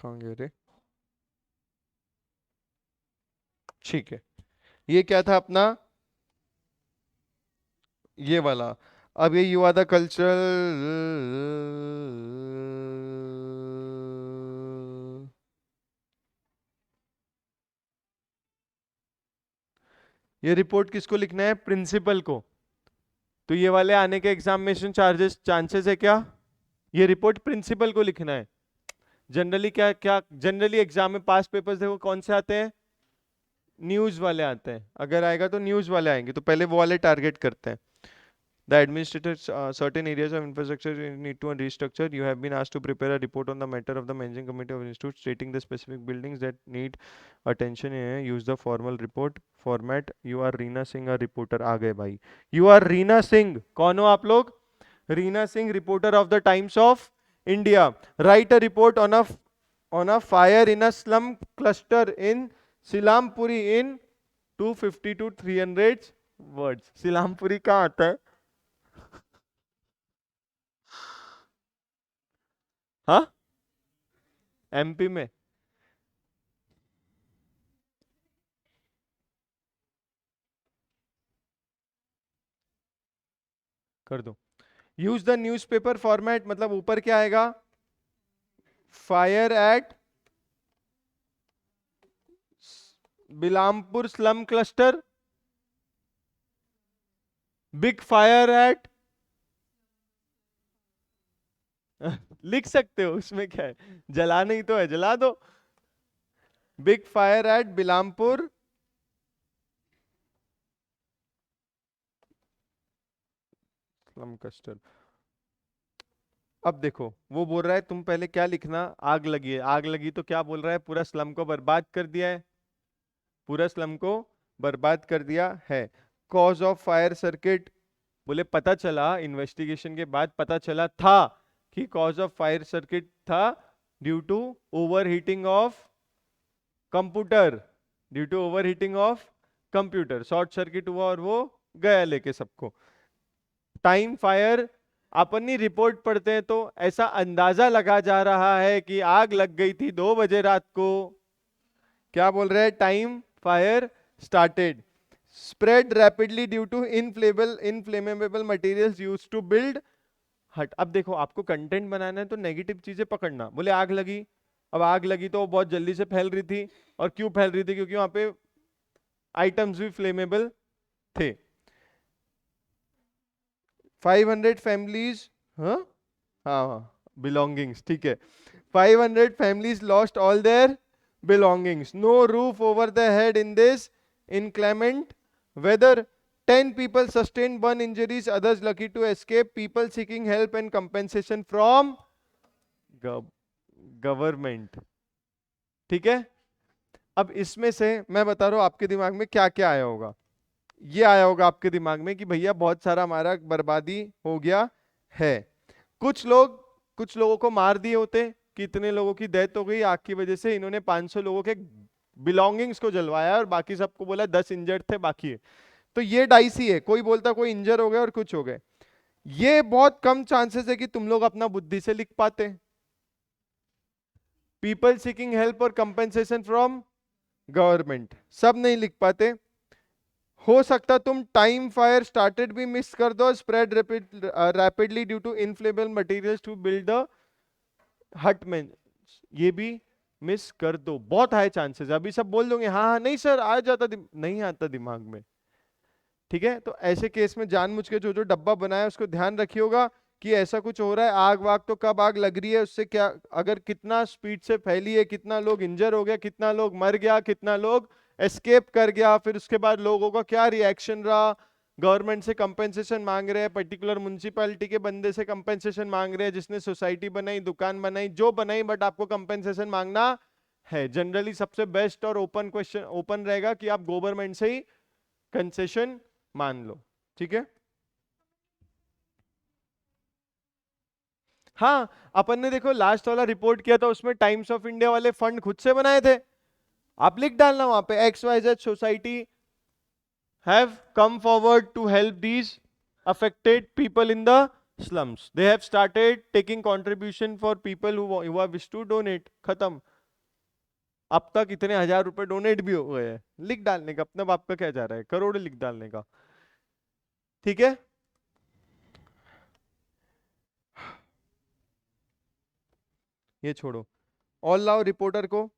कहाँ गए रे? ठीक है, ये क्या था अपना, ये वाला। अब ये यू आर द कल्चरल, ये रिपोर्ट किसको लिखना है? प्रिंसिपल को। तो ये वाले आने के एग्जामिनेशन चांसेस है क्या? ये रिपोर्ट प्रिंसिपल को लिखना है। जनरली क्या क्या जनरली एग्जाम में पास पेपर्स देखो कौन से आते हैं? न्यूज वाले आते हैं। अगर आएगा तो न्यूज वाले आएंगे, तो पहले वो वाले टारगेट करते हैं। The administrators, certain areas of infrastructure need to restructure. You have been asked to prepare a report on the matter of the managing committee of the institute, stating the specific buildings that need attention. Use the formal report format. You are Reena Singh, a reporter. आ गए भाई। You are Reena Singh. कौन हो आप लोग? Reena Singh, reporter of the Times of India. Write a report on a fire in a slum cluster in Silampuri in 250 to 300 words. सिलामपुरी कहाँ आता है? हाँ, एमपी में। कर दो। यूज द न्यूज़पेपर फॉर्मेट, मतलब ऊपर क्या आएगा? Fire at Bilampur slum cluster, big fire at लिख सकते हो, उसमें क्या है? जला नहीं तो है, जला दो। Big fire at Bilampur slum cluster. अब देखो, वो बोल रहा है तुम पहले क्या लिखना? आग लगी है। आग लगी तो क्या बोल रहा है? पूरा स्लम को बर्बाद कर दिया है। पूरा स्लम को बर्बाद कर दिया है। कॉज ऑफ फायर सर्किट, बोले पता चला इन्वेस्टिगेशन के बाद पता चला था कि कॉज ऑफ फायर सर्किट था due to over heating of computer, due to over heating of computer. Short circuit हुआ और वो गया लेके सबको। टाइम फायर, अपनी रिपोर्ट पढ़ते हैं तो ऐसा अंदाजा लगा जा रहा है कि आग लग गई थी 2 बजे रात को। क्या बोल रहे हैं? Time fire started, spread rapidly due to inflammable materials used to build hut. अब देखो, आपको कंटेंट बनाना है तो नेगेटिव चीजें पकड़ना। बोले आग लगी, अब आग लगी तो वो बहुत जल्दी से फैल रही थी। और क्यों फैल रही थी? क्योंकि वहां पे आइटम्स भी फ्लेमेबल थे। 500 फैमिलीज, हाँ हाँ, बिलोंगिंग्स, ठीक है। 500 families lost all their belongings. No roof over the head in this inclement weather. 10 people sustained burn injuries, others lucky to escape. People seeking help and compensation from government. ठीक है। अब इसमें से मैं बता रहा हूं आपके दिमाग में क्या क्या आया होगा। ये आया होगा आपके दिमाग में कि भैया बहुत सारा हमारा बर्बादी हो गया है। कुछ लोगों को मार दिए होते, कितने लोगों की डेथ हो गई आग की वजह से। इन्होंने 500 लोगों के बिलोंगिंग्स को जलवाया और बाकी सबको बोला 10 इंजर्ड थे बाकी है। तो ये डाइसी है, कोई बोलता कोई इंजर हो गए और कुछ हो गए। ये बहुत कम चांसेस है कि तुम लोग अपना बुद्धि से लिख पाते। पीपल सीकिंग हेल्प और कंपेंसेशन फ्रॉम गवर्नमेंट, सब नहीं लिख पाते। हो सकता तुम टाइम फायर स्टार्टेड भी मिस कर दो, spread rapidly due to inflammable materials to build the hut में, ये भी मिस कर दो, बहुत हाई चांसेस। अभी सब बोल दोगे हाँ हाँ, नहीं सर आ जाता, नहीं आता दिमाग में। ठीक है, तो ऐसे केस में जानबूझ के जो जो डब्बा बनाया उसको ध्यान रखिएगा कि ऐसा कुछ हो रहा है। आग वाग तो कब आग लग रही है उससे क्या, अगर कितना स्पीड से फैली है, कितना लोग इंजर हो गया, कितना लोग मर गया, कितना लोग एस्केप कर गया, फिर उसके बाद लोगों का क्या रिएक्शन रहा। गवर्नमेंट से कंपेंसेशन मांग रहे हैं, पर्टिकुलर म्युनिसिपैलिटी के बंदे से कंपेंसेशन मांग रहे हैं जिसने सोसाइटी बनाई, दुकान बनाई, जो बनाई, बट आपको कंपेंसेशन मांगना है। जनरली सबसे बेस्ट और ओपन क्वेश्चन ओपन रहेगा कि आप गवर्नमेंट से ही कंसेशन मान लो। ठीक है, हाँ अपन ने देखो लास्ट वाला रिपोर्ट किया था, उसमें टाइम्स ऑफ इंडिया वाले फंड खुद से बनाए थे। आप लिख डालना वहां पे XYZ society have come forward to help these affected people in the slums, they have started taking contribution for people who have wished to donate। खत्म, अब तक इतने हजार रुपए डोनेट भी हो गए हैं। लिख डालने का, अपना बाप का क्या जा रहा है, करोड़ लिख डालने का। ठीक है, ये छोड़ो, ऑल लाओ रिपोर्टर को।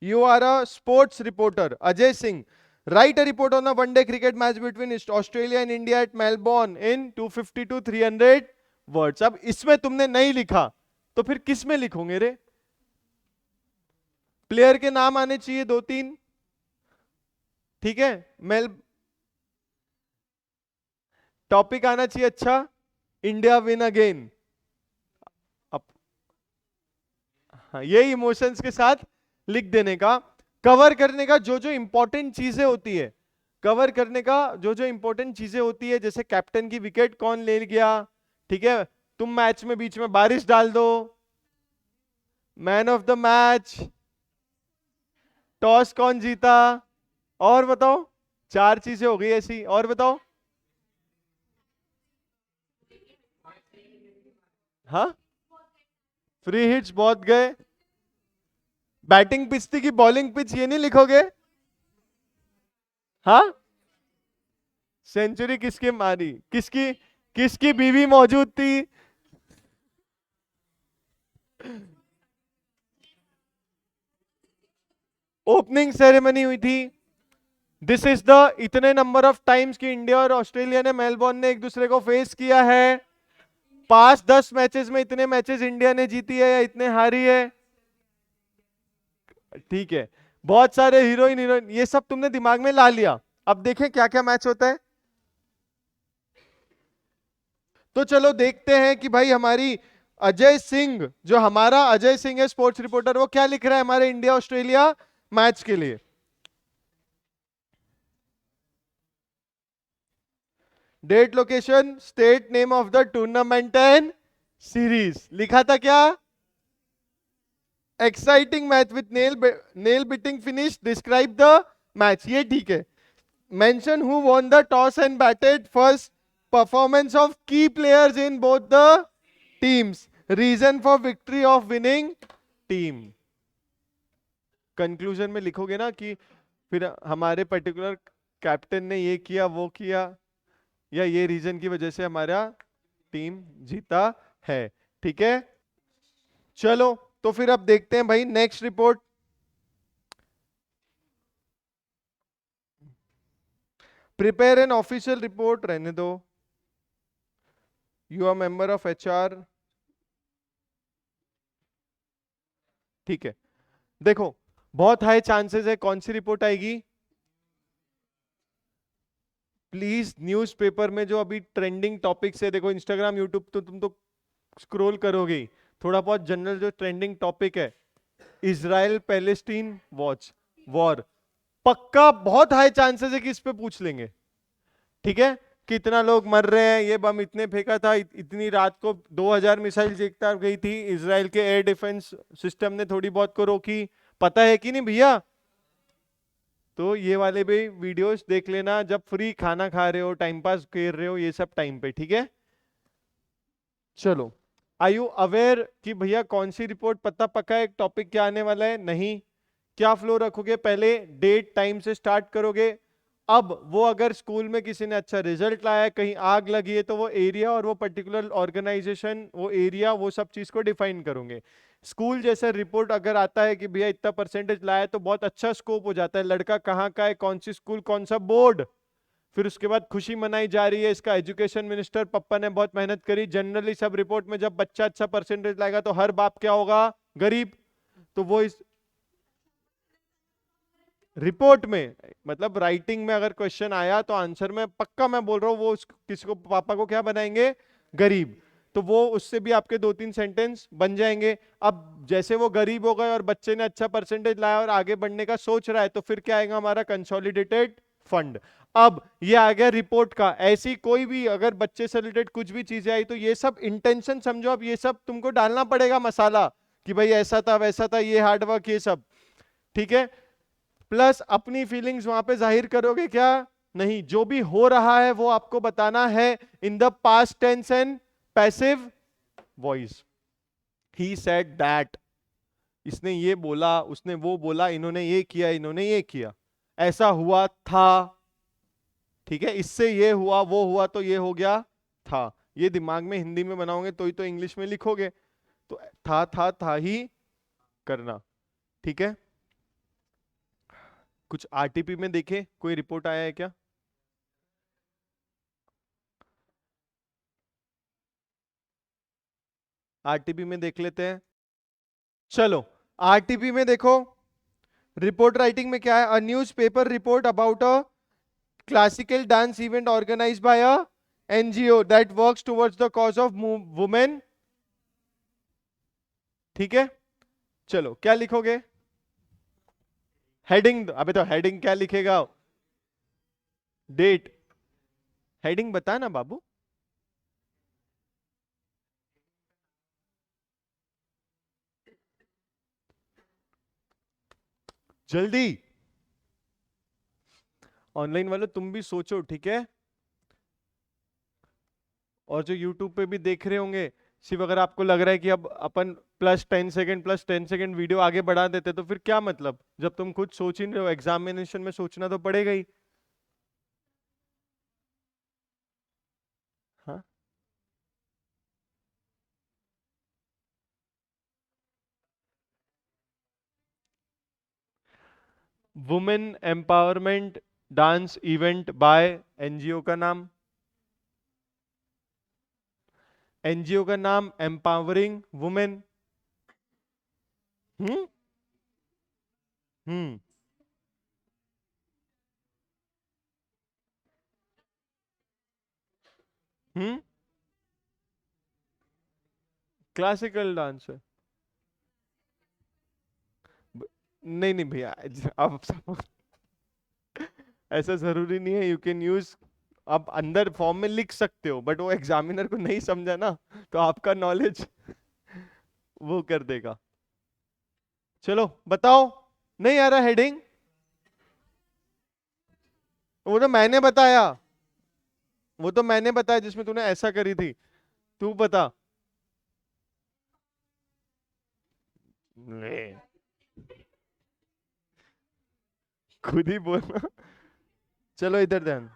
You are a sports reporter Ajay Singh, write a report on the one day cricket match between Australia and India at Melbourne in 250 to 300 words. अब इसमें तुमने नहीं लिखा तो फिर किस में लिखोगे रे? प्लेयर के नाम आने चाहिए 2-3। ठीक है, मेल टॉपिक आना चाहिए अच्छा, इंडिया विन अगेन। अब हाँ, ये इमोशंस के साथ लिख देने का। कवर करने का जो जो इंपॉर्टेंट चीजें होती है, कवर करने का जो जो इंपॉर्टेंट चीजें होती है, जैसे कैप्टन की विकेट कौन ले गया। ठीक है, तुम मैच में बीच में बारिश डाल दो, man of the match, toss कौन जीता, और बताओ, चार चीजें हो गई ऐसी, और बताओ। हाँ, फ्री हिट्स बहुत गए, बैटिंग पिच थी कि बॉलिंग पिच, ये नहीं लिखोगे? हाँ, सेंचुरी किसकी मारी, किसकी किसकी बीवी मौजूद थी। ओपनिंग सेरेमनी हुई थी। दिस इज द इतने नंबर ऑफ टाइम्स कि इंडिया और ऑस्ट्रेलिया ने, मेलबोर्न ने एक दूसरे को फेस किया है। 5-10 मैचेस में इतने मैचेस इंडिया ने जीती है या इतने हारी है। ठीक है, बहुत सारे हीरोइन हीरोइन ये सब तुमने दिमाग में ला लिया। अब देखें क्या क्या मैच होता है। तो चलो देखते हैं कि भाई हमारी अजय सिंह, जो हमारा अजय सिंह है स्पोर्ट्स रिपोर्टर, वो क्या लिख रहा है हमारे इंडिया ऑस्ट्रेलिया मैच के लिए। Date, location, state, name of the tournament and series. लिखा था क्या? Exciting match with nail biting finish, describe the match, ये ठीक है। Mention who won the toss and batted first, performance of key players in both the teams, reason for victory of winning team. Conclusion में लिखोगे ना कि फिर हमारे पर्टिकुलर कैप्टन ने ये किया वो किया, या ये रीजन की वजह से हमारा टीम जीता है। ठीक है, चलो तो फिर अब देखते हैं भाई next report. Prepare an official report, रहने दो, you are member of HR। ठीक है, देखो बहुत हाई चांसेस है, कौन सी रिपोर्ट आएगी? प्लीज न्यूज़पेपर में जो अभी ट्रेंडिंग टॉपिक्स है, देखो इंस्टाग्राम यूट्यूब तो तुम तो स्क्रॉल करोगे ही, थोड़ा बहुत जनरल जो ट्रेंडिंग टॉपिक है, इजराइल पैलेस्टीन वॉर, पक्का बहुत हाई चांसेस है कि इस पे पूछ लेंगे। ठीक है, कितना लोग मर रहे हैं, ये बम इतने फेंका था, इतनी रात को 2000 मिसाइल एक तरफ गई थी, इजराइल के एयर डिफेंस सिस्टम ने थोड़ी बहुत को रोकी, पता है कि नहीं भैया? तो ये वाले भी वीडियोस देख लेना जब फ्री खाना खा रहे हो, टाइम पास कर रहे हो, ये सब टाइम पे। ठीक है, चलो, आर यू अवेयर कि भैया कौन सी रिपोर्ट, पता पक्का है टॉपिक क्या आने वाला है? नहीं। क्या फ्लो रखोगे? पहले डेट टाइम से स्टार्ट करोगे। अब वो अगर स्कूल में किसी ने अच्छा रिजल्ट लाया है, कहीं आग लगी है, तो वो एरिया और वो पर्टिकुलर ऑर्गेनाइजेशन, वो एरिया, वो सब चीज को डिफाइन करोगे। स्कूल जैसा रिपोर्ट अगर आता है कि भैया इतना परसेंटेज लाया, तो बहुत अच्छा स्कोप हो जाता है, लड़का कहाँ का है, कौन सी स्कूल, कौन सा बोर्ड। फिर उसके बाद खुशी मनाई जा रही है, इसका एजुकेशन मिनिस्टर पप्पा ने बहुत मेहनत करी। जनरली सब रिपोर्ट में जब बच्चा अच्छा परसेंटेज लाएगा तो हर बाप क्या होगा? गरीब। तो वो इस रिपोर्ट में, मतलब राइटिंग में अगर क्वेश्चन आया तो आंसर में पक्का मैं बोल रहा हूं, वो किसी को, पापा को क्या बनाएंगे? गरीब। तो वो उससे भी आपके 2-3 सेंटेंस बन जाएंगे। अब जैसे वो गरीब हो गए और बच्चे ने अच्छा परसेंटेज लाया और आगे बढ़ने का सोच रहा है, तो फिर क्या आएगा हमारा? Consolidated fund. अब ये आ गया रिपोर्ट का। ऐसी कोई भी अगर बच्चे से रिलेटेड कुछ भी चीजें आई, तो ये सब इंटेंशन समझो। अब ये सब तुमको डालना पड़ेगा मसाला, कि भाई ऐसा था, वैसा था, ये हार्डवर्क, ये सब। ठीक है। प्लस अपनी फीलिंग्स वहां पे जाहिर करोगे क्या? नहीं। जो भी हो रहा है वो आपको बताना है in the past tense and passive voice. He said that, इसने ये बोला, उसने वो बोला, इन्होंने ये किया, इन्होंने ये किया, ऐसा हुआ था। ठीक है, इससे ये हुआ, वो हुआ, तो ये हो गया था। ये दिमाग में हिंदी में बनाओगे तो इंग्लिश में लिखोगे। तो था ही करना। ठीक है। कुछ आरटीपी में देखे, कोई रिपोर्ट आया है क्या? आरटीपी में देख लेते हैं। चलो, आरटीपी में देखो, रिपोर्ट राइटिंग में क्या है? A newspaper report about a classical dance event organize by a NGO that works towards the cause of women. ठीक है। चलो, क्या लिखोगे? हेडिंग। अबे तो हेडिंग क्या लिखेगा? डेट। हेडिंग बता ना बाबू। जल्दी। ऑनलाइन वालों तुम भी सोचो, ठीक है। और जो यूट्यूब पे भी देख रहे होंगे, सिर्फ अगर आपको लग रहा है कि अब अपन +10 सेकंड वीडियो आगे बढ़ा देते, तो फिर क्या मतलब? जब तुम खुद सोच ही नहीं रहे हो, एग्जामिनेशन में सोचना तो पड़ेगा ही। हाँ। Women empowerment dance event bye NGO का नाम, एनजीओ का नाम एम्पावरिंग वुमेन। हम्म। हम्म। हम्म। क्लासिकल डांस है। नहीं नहीं भैया, अब ऐसा जरूरी नहीं है। यू कैन यूज, आप अंदर फॉर्म में लिख सकते हो, बट वो एग्जामिनर को नहीं समझा ना, तो आपका नॉलेज वो कर देगा। चलो बताओ। नहीं आ रहा हेडिंग? वो तो मैंने बताया, वो तो मैंने बताया जिसमें तूने ऐसा करी थी। तू बता। नहीं, खुद ही बोलना। चलो इधर ध्यान।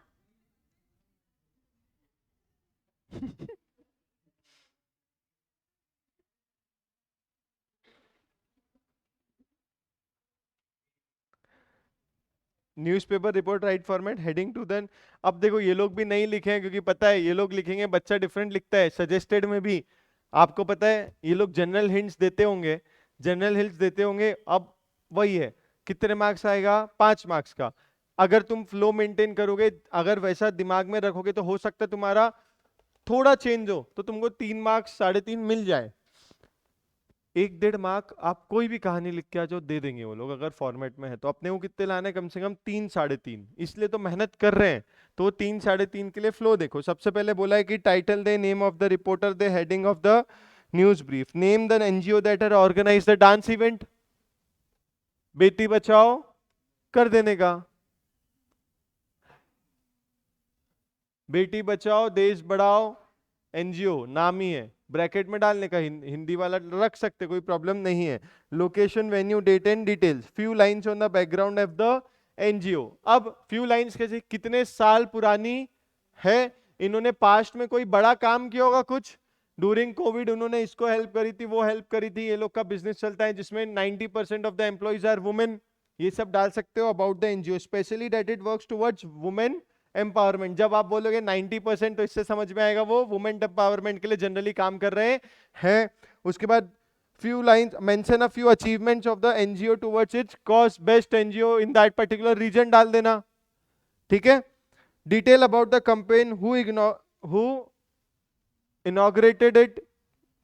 Newspaper report right format heading to then. अब देखो, ये लोग भी नहीं लिखे हैं, क्योंकि पता है ये लोग लिखेंगे, बच्चा डिफरेंट लिखता है सजेस्टेड में भी। आपको पता है ये लोग जनरल हिंट्स देते होंगे, जनरल हिंट्स देते होंगे। अब वही है, कितने मार्क्स आएगा? 5 मार्क्स का। अगर तुम फ्लो मेंटेन करोगे, अगर वैसा दिमाग में रखोगे, तो हो सकता है तुम्हारा थोड़ा चेंज हो, तो तुमको 3 मार्क्स, 3.5 मिल जाए। 1-1.5 मार्क आप कोई भी कहानी लिख के आ जाओ, दे देंगे वो लोग, अगर फॉर्मेट में है तो। अपने को कितने लाने? कम से कम 3-3.5, इसलिए तो मेहनत कर रहे हैं। तो 3-3.5 के लिए फ्लो देखो। सबसे पहले बोला है कि टाइटल दे, नेम ऑफ द रिपोर्टर दे, heading of the news brief, name the NGO that are organize the dance event. बेटी बचाओ कर देने का, बेटी बचाओ देश बढ़ाओ एनजीओ नाम ही है। ब्रैकेट में डालने का, हिंदी वाला रख सकते, कोई प्रॉब्लम नहीं है। Location, venue, date and details, few lines on the background of the NGO. अब फ्यू लाइंस कैसे, कितने साल पुरानी है, इन्होंने पास्ट में कोई बड़ा काम किया होगा, कुछ ड्यूरिंग कोविड उन्होंने इसको हेल्प करी थी, वो हेल्प करी थी, ये लोग का बिजनेस चलता है जिसमें 90% of the employees are women, ये सब डाल सकते हो। About the NGO, specially that it works towards women empowerment. जब आप बोलोगे 90%, तो इससे समझ में आएगा वो वुमेन एम्पावरमेंट के लिए जनरली काम कर रहे हैं। उसके बाद few lines mention a few achievements of the NGO towards its cause, best NGO in that particular region डाल देना, ठीक है। Detail about the campaign, who inaugurated it,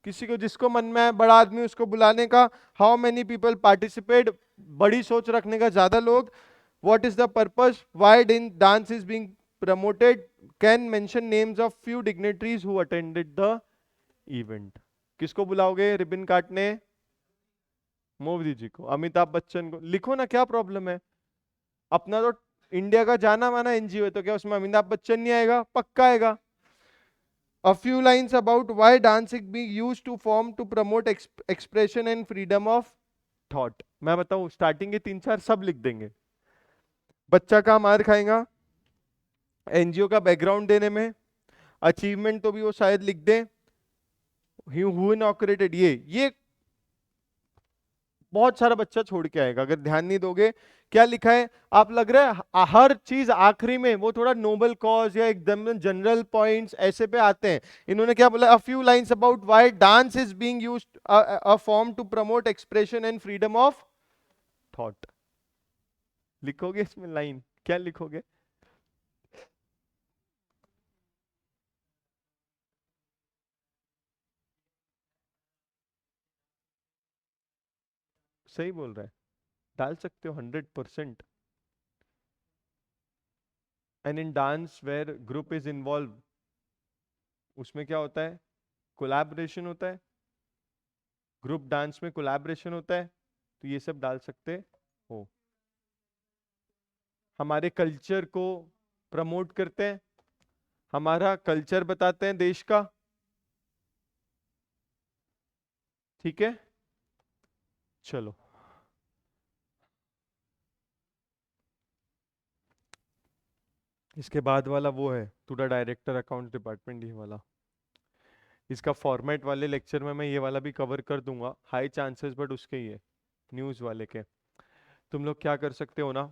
किसी को जिसको मन में है बड़ा आदमी उसको बुलाने का। हाउ मेनी पीपल पार्टिसिपेट, बड़ी सोच रखने का, ज्यादा लोग। What is the purpose, why dance is being promoted, can mention names of few dignitaries who attended the event. किसको बुलाओगे रिबन काटने, मोदी जी को, अमिताभ बच्चन को, लिखो ना, क्या प्रॉब्लम है। अपना तो इंडिया का जाना माना एनजीओ है, तो क्या उसमें अमिताभ बच्चन नहीं आएगा, पक्का आएगा। A few lines about why dance is being used to form to promote expression and freedom of thought। मैं बताऊं, स्टार्टिंग के 3-4 सब लिख देंगे, बच्चा का मार खाएगा एनजीओ का बैकग्राउंड देने में, अचीवमेंट तो भी वो शायद लिख दे, हु इनॉग्रेटेड, ये बहुत सारा बच्चा छोड़ के आएगा अगर ध्यान नहीं दोगे। क्या लिखा है, आप लग रहा है हर चीज आखिरी में वो थोड़ा नोबल कॉज या एकदम जनरल पॉइंट्स ऐसे पे आते हैं। इन्होंने क्या बोला, a few lines about why dance is being used a form to promote expression and freedom of thought. लिखोगे इसमें लाइन, क्या लिखोगे, सही बोल रहा है, डाल सकते हो 100%। And in dance where group is involve, उसमें क्या होता है, कोलैबोरेशन होता है, ग्रुप डांस में कोलैबोरेशन होता है, तो ये सब डाल सकते हो। हमारे कल्चर को प्रमोट करते हैं, हमारा कल्चर बताते हैं देश का, ठीक है। चलो इसके बाद वाला वो है टूडा डायरेक्टर अकाउंट डिपार्टमेंट, ये वाला, इसका फॉर्मेट वाले लेक्चर में मैं ये वाला भी कवर कर दूंगा, हाई चांसेस, बट उसके ही है न्यूज़ वाले के। तुम लोग क्या कर सकते हो ना,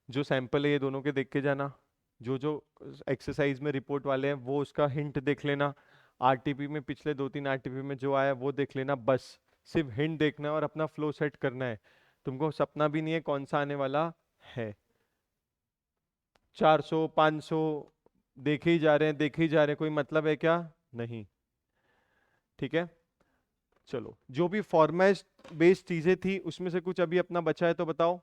जो सैंपल है ये दोनों के देख के जाना, जो जो एक्सरसाइज में रिपोर्ट वाले हैं वो उसका हिंट देख लेना, आरटीपी में पिछले 2-3 आरटीपी में जो आया वो देख लेना, बस सिर्फ हिंट देखना है और अपना फ्लो सेट करना है। तुमको सपना भी नहीं है कौन सा आने वाला है। 400 500 देखे ही जा रहे हैं, देखे ही जा रहे हैं, कोई मतलब है क्या, नहीं, ठीक है। चलो जो भी फॉर्मेट बेस्ड चीजें थी उसमें से कुछ अभी अपना बचा है तो बताओ।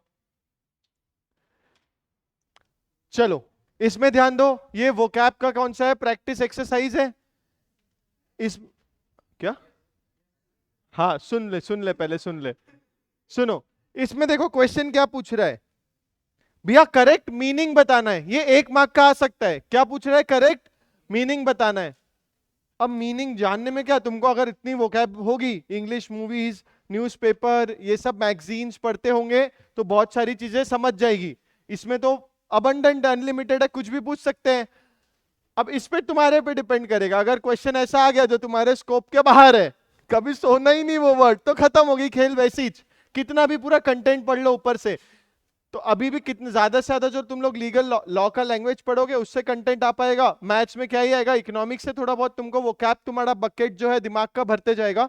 चलो इसमें ध्यान दो, ये वोकैब का कौन सा है, प्रैक्टिस एक्सरसाइज है इस, क्या, हाँ सुन ले पहले सुन ले, सुनो, इसमें देखो क्वेश्चन क्या पूछ रहा है भैया, करेक्ट मीनिंग बताना है, ये 1 मार्क का आ सकता है। क्या पूछ रहा है, करेक्ट मीनिंग बताना है। अब मीनिंग जानने में क्या, तुमको अगर इतनी वोकैब होगी, इंग्लिश मूवीज, न्यूज़पेपर, ये सब मैगजीन्स पढ़ते होंगे तो बहुत सारी चीजें समझ जाएगी। इसमें तो अबंडेंट अनलिमिटेड है, कुछ भी पूछ सकते हैं। अब इस पे तुम्हारे पे डिपेंड करेगा, अगर क्वेश्चन ऐसा आ गया जो तुम्हारे स्कोप के बाहर है, कभी सोना ही नहीं वो वर्ड, तो खत्म होगी खेल वैसी ही, कितना भी पूरा कंटेंट पढ़ लो ऊपर से। तो अभी भी कितने ज्यादा से ज्यादा जो तुम लोग लीगल लॉ का लैंग्वेज पढ़ोगे उससे कंटेंट आ पाएगा। मैथ्स में क्या ही आएगा, इकोनॉमिक्स से थोड़ा बहुत तुमको वो कैप, तुम्हारा बकेट जो है दिमाग का भरते जाएगा।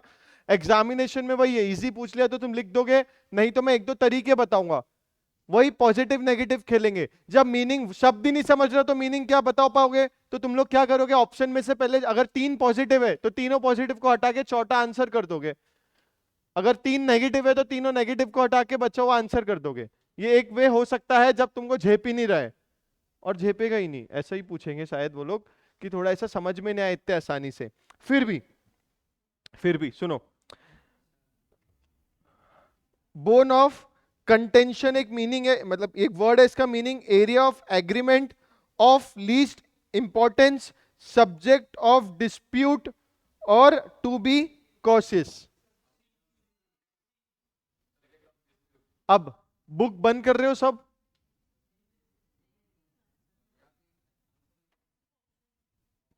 एग्जामिनेशन में वही है, इजी पूछ लिया तो तुम लिख दोगे, नहीं तो मैं 1-2 तरीके बताऊंगा, वही पॉजिटिव नेगेटिव खेलेंगे। जब मीनिंग शब्द ही नहीं समझ रहे तो मीनिंग क्या बता पाओगे, तो तुम लोग क्या करोगे, ऑप्शन में से पहले अगर 3 पॉजिटिव है तो तीनों पॉजिटिव को हटा के चौथा आंसर कर दोगे, अगर 3 नेगेटिव है तो तीनों नेगेटिव को हटा के बचा हुआ आंसर कर दोगे। ये एक वे हो सकता है जब तुमको झेप ही नहीं रहा है, और झेपेगा ही नहीं, ऐसा ही पूछेंगे शायद वो लोग कि थोड़ा ऐसा समझ में नहीं आए इतने आसानी से। फिर भी सुनो, बोन ऑफ कंटेंशन एक मीनिंग है, मतलब एक वर्ड है, इसका meaning area of agreement, of least importance, subject of dispute, और टू बी कॉशियस। अब बुक बंद कर रहे हो सब?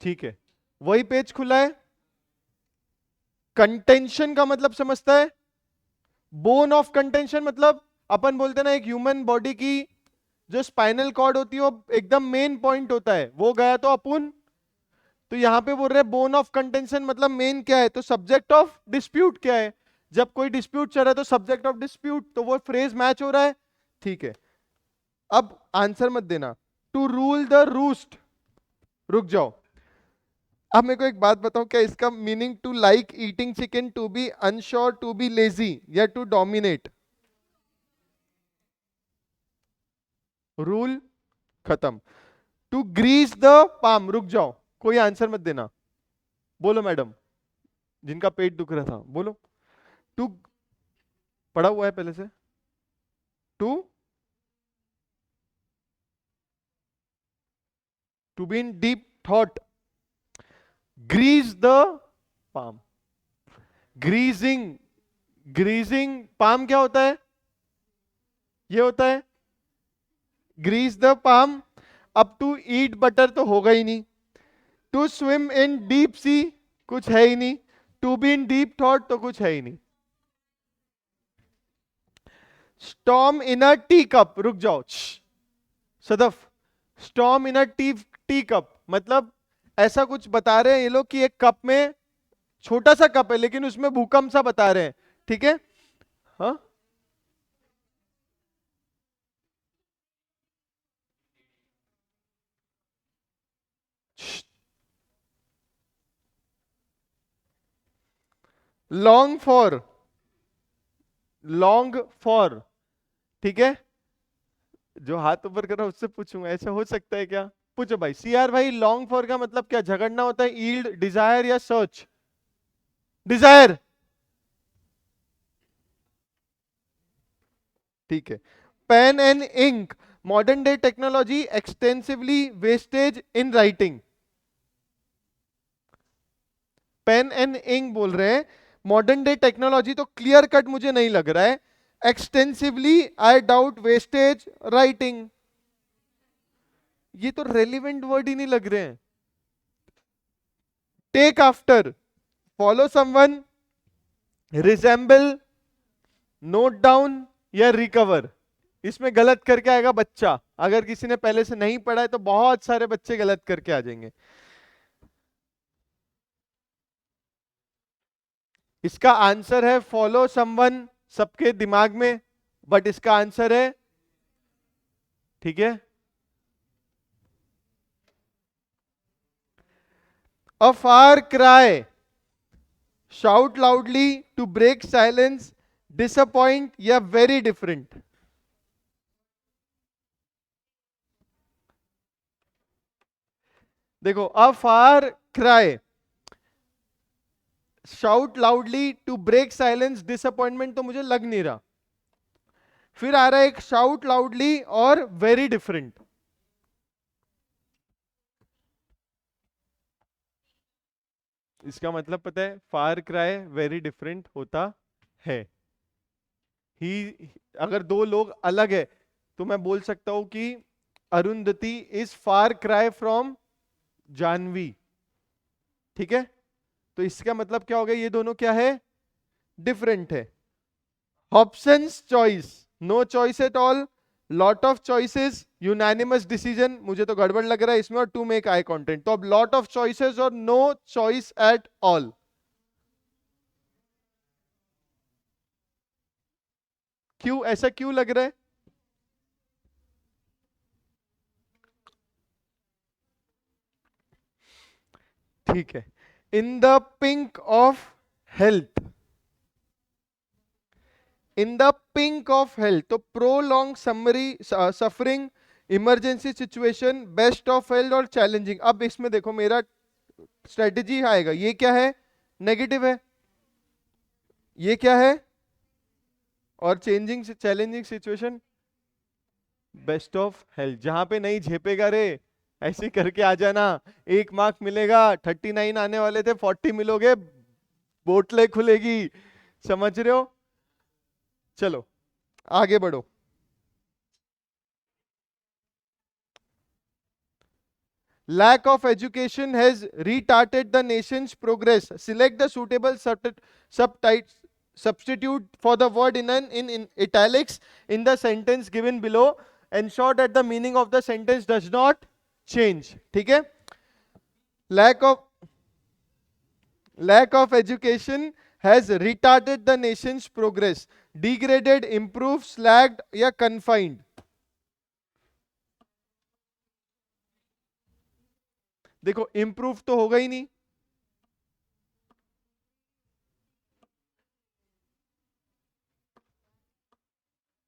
ठीक है, वही पेज खुला है। कंटेंशन का मतलब समझता है? बोन ऑफ कंटेंशन मतलब अपन बोलते हैं ना, एक ह्यूमन बॉडी की जो स्पाइनल कॉर्ड होती है वो एकदम मेन पॉइंट होता है, वो गया तो अपुन। तो यहां पे बोल रहे बोन ऑफ कंटेंशन मतलब मेन क्या है, तो सब्जेक्ट ऑफ डिस्प्यूट क्या है। जब कोई डिस्प्यूट चल रहा है तो सब्जेक्ट ऑफ डिस्प्यूट, तो वो फ्रेज मैच हो रहा है। ठीक है, अब आंसर मत देना। टू रूल द रूस्ट, रुक जाओ। अब मेरे को एक बात बताओ, क्या इसका meaning to like eating chicken, to be unsure, to be lazy या टू डोमिनेट? रूल खत्म। टू ग्रीस द पाम, रुक जाओ, कोई आंसर मत देना। बोलो मैडम, जिनका पेट दुख रहा था बोलो। टू, पढ़ा हुआ है पहले से। To, to be in deep thought. Grease the palm, greasing, greasing palm क्या होता है? ये होता है ग्रीस द पाम। अब टू ईट बटर तो होगा ही नहीं। To swim in deep sea, कुछ है ही नहीं। To be in deep thought तो कुछ है ही नहीं। Storm in a tea cup, रुक जाओ Sadaf. Storm in a tea tea cup मतलब ऐसा कुछ बता रहे हैं ये लोग कि एक कप में, छोटा सा कप है लेकिन उसमें भूकंप सा बता रहे हैं। ठीक है, हाँ। लॉन्ग फॉर, लॉन्ग फॉर, ठीक है। जो हाथ ऊपर कर रहा है उससे पूछूंगा, ऐसा हो सकता है क्या? पूछो भाई। सीआर भाई, लॉन्ग फॉर का मतलब क्या? झगड़ना होता है, ईल्ड, डिजायर या सर्च? डिजायर, ठीक है। Pen and ink, modern day technology, extensively wastage in writing. Pen and ink बोल रहे हैं, मॉडर्न डे टेक्नोलॉजी तो क्लियर कट मुझे नहीं लग रहा है। Extensively I doubt wastage writing, ये तो रेलिवेंट वर्ड ही नहीं लग रहे हैं। Take after, follow someone, resemble, note down या रिकवर? इसमें गलत करके आएगा बच्चा। अगर किसी ने पहले से नहीं पढ़ा है तो बहुत सारे बच्चे गलत करके आ जाएंगे। इसका आंसर है फॉलो समवन, सबके दिमाग में, बट इसका आंसर है, ठीक है, a far cry, shout loudly, to break silence, disappoint या वेरी डिफरेंट? देखो, a far cry, shout loudly, to break silence, disappointment तो मुझे लग नहीं रहा। फिर आ रहा है एक शाउट लाउडली और वेरी डिफरेंट। इसका मतलब पता है, फार क्राई वेरी डिफरेंट होता है। ही, अगर दो लोग अलग है तो मैं बोल सकता हूं कि Arundhati is far cry from Janvi. ठीक है, तो इसका मतलब क्या हो गया, ये दोनों क्या है? डिफरेंट है। Hobson's choice, no choice at all, lot of choices, unanimous decision, मुझे तो गड़बड़ लग रहा है इसमें, और टू मेक आई कॉन्टेंट। तो अब लॉट ऑफ चॉइसेस और नो चॉइस एट ऑल, क्यों ऐसा क्यों लग रहा है? ठीक है। In the pink of health, in the pink of health, तो prolong summary suffering, emergency situation, best of health और चैलेंजिंग। अब इसमें देखो मेरा स्ट्रेटेजी आएगा, ये क्या है? नेगेटिव है। ये क्या है? और changing challenging situation, best of health. जहां पे नहीं झेपेगा रे, ऐसे ही करके आ जाना, 1 मार्क मिलेगा, 39 आने वाले थे 40 मिलोगे, बोतलें खुलेगी, समझ रहे हो। चलो आगे बढ़ो। Lack of education has retarded the nation's progress. Select the suitable substitute for the word in italics in the sentence given below. Ensure that the meaning of the sentence does not change. ठीक है? Lack of education has retarded the nation's progress. Degraded, improved, slacked या confined. देखो इम्प्रूव तो होगा ही नहीं,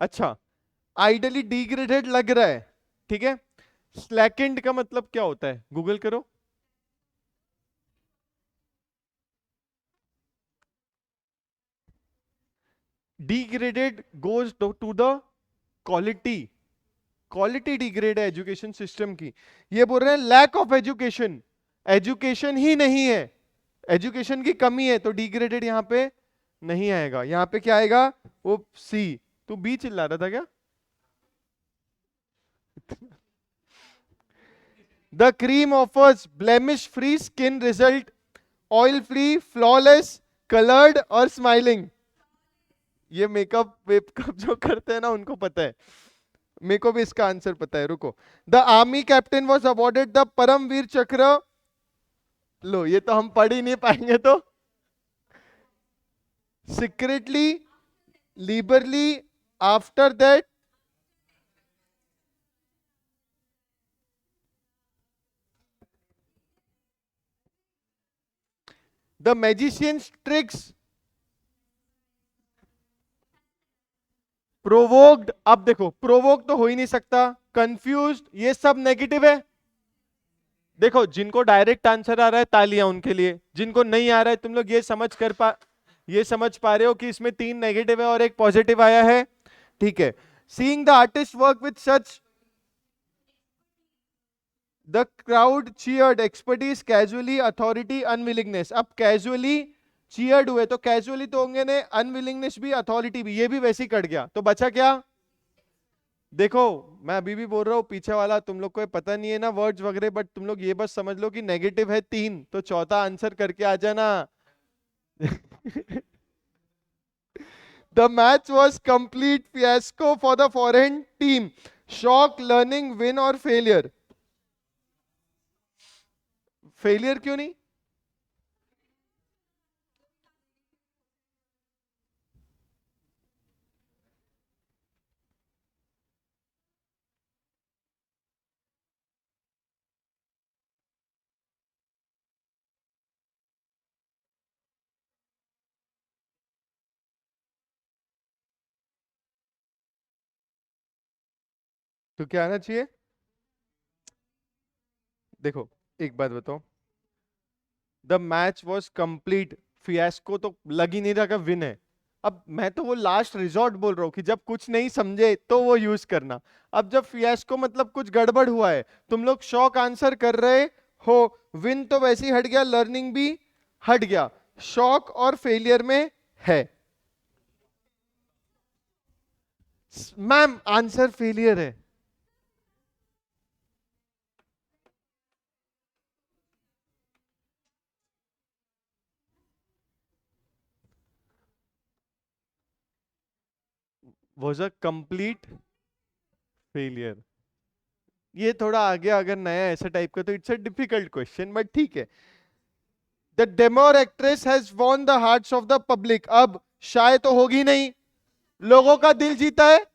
अच्छा आइडली डिग्रेडेड लग रहा है, ठीक है। स्लैकेंड का मतलब क्या होता है, गूगल करो। Degraded goes to the quality, quality degrade है एजुकेशन सिस्टम की। ये बोल रहे हैं लैक ऑफ एजुकेशन, एजुकेशन ही नहीं है, एजुकेशन की कमी है, तो डिग्रेडेड यहां पे नहीं आएगा, यहां पे क्या आएगा, वो सी। तू बी चिल्ला रहा था क्या? The cream offers blemish-free skin result, oil-free, flawless, colored और smiling. ये मेकअप वेकअप जो करते हैं ना उनको पता है, मेरे को भी इसका आंसर पता है, रुको। The army captain was awarded the Paramvir Chakra. लो ये तो हम पढ़ ही नहीं पाएंगे, तो secretly, liberally, after that, the magicians tricks, provoked. अब देखो प्रोवोक तो हो ही नहीं सकता, कंफ्यूज्ड, ये सब नेगेटिव है। देखो जिनको डायरेक्ट आंसर आ रहा है तालियां उनके लिए, जिनको नहीं आ रहा है तुम लोग ये समझ पा रहे हो कि इसमें 3 नेगेटिव है और 1 पॉजिटिव आया है, ठीक है। Seeing the artist work with such the crowd cheered, expertise, casually, authority, unwillingness. अब कैजुअली चीयर्ड हुए तो कैजुअली तो होंगे ने, अनविलिंगनेस भी, अथॉरिटी भी, ये भी वैसे ही कट गया, तो बचा क्या? देखो मैं अभी भी बोल रहा हूँ, पीछे वाला तुम लोग को पता नहीं है ना वर्ड्स वगैरह, बट तुम लोग ये बस समझ लो कि नेगेटिव है 3, तो चौथा आंसर करके आ जाना। The match was complete fiasco for the foreign team. Shock, learning, win और failure? फेलियर क्यों नहीं? तो क्या आना चाहिए? देखो एक बात बताओ, the match was complete, fiasco तो लग ही नहीं रहा विन है। अब मैं तो वो लास्ट रिजॉर्ट बोल रहा हूँ कि जब कुछ नहीं समझे तो वो यूज करना। अब जब फियास्को मतलब कुछ गड़बड़ हुआ है, तुम लोग शॉक आंसर कर रहे हो, विन तो वैसे ही हट गया, लर्निंग भी हट गया, शॉक और फेलियर में है। मैम आंसर फेलियर है। Was a complete failure. ये थोड़ा आगे अगर नया ऐसा टाइप का तो it's a difficult question, but ठीक है। The demure actress has won the hearts of the public. अब शाय तो होगी नहीं, लोगों का दिल जीता है।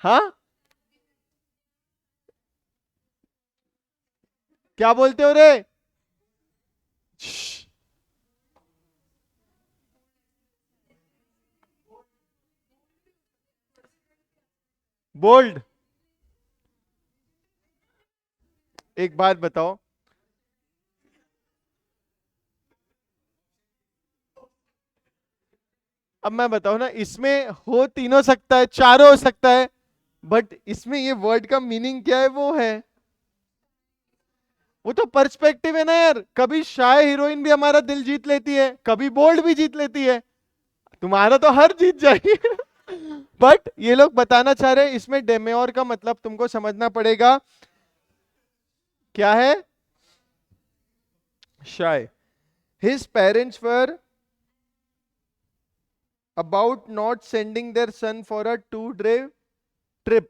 हाँ क्या बोलते हो रे? बोल्ड। एक बात बताओ, अब मैं बताऊं ना, इसमें हो तीनों सकता है, चारों हो सकता है, बट इसमें ये वर्ड का मीनिंग क्या है वो है। वो तो पर्सपेक्टिव है ना यार, कभी शाय हीरोइन भी हमारा दिल जीत लेती है, कभी बोल्ड भी जीत लेती है, तुम्हारा तो हर जीत जाएगी। बट ये लोग बताना चाह रहे हैं इसमें डेमेयोर का मतलब तुमको समझना पड़ेगा क्या है। Shy, his parents were about not sending their son for a 2-day trip.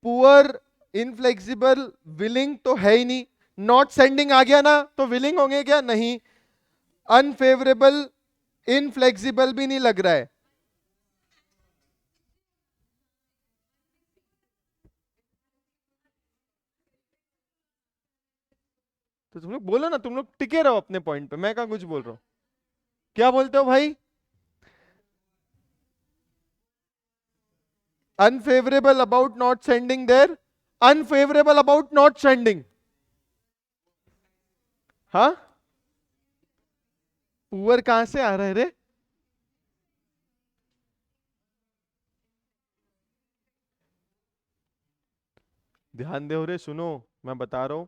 Poor, inflexible, willing तो है ही नहीं, नॉट सेंडिंग आ गया ना तो विलिंग होंगे क्या, नहीं। अनफेवरेबल, इनफ्लेक्सिबल भी नहीं लग रहा है। तो तुम लोग बोलो ना, तुम लोग टिके रहो अपने पॉइंट पे, मैं कहा कुछ बोल रहा हूं, क्या बोलते हो भाई। Unfavourable about not sending there, unfavourable about not sending, हाँ। पुअर कहां से आ रहा है रे। ध्यान दे रे, सुनो, मैं बता रहा हूं,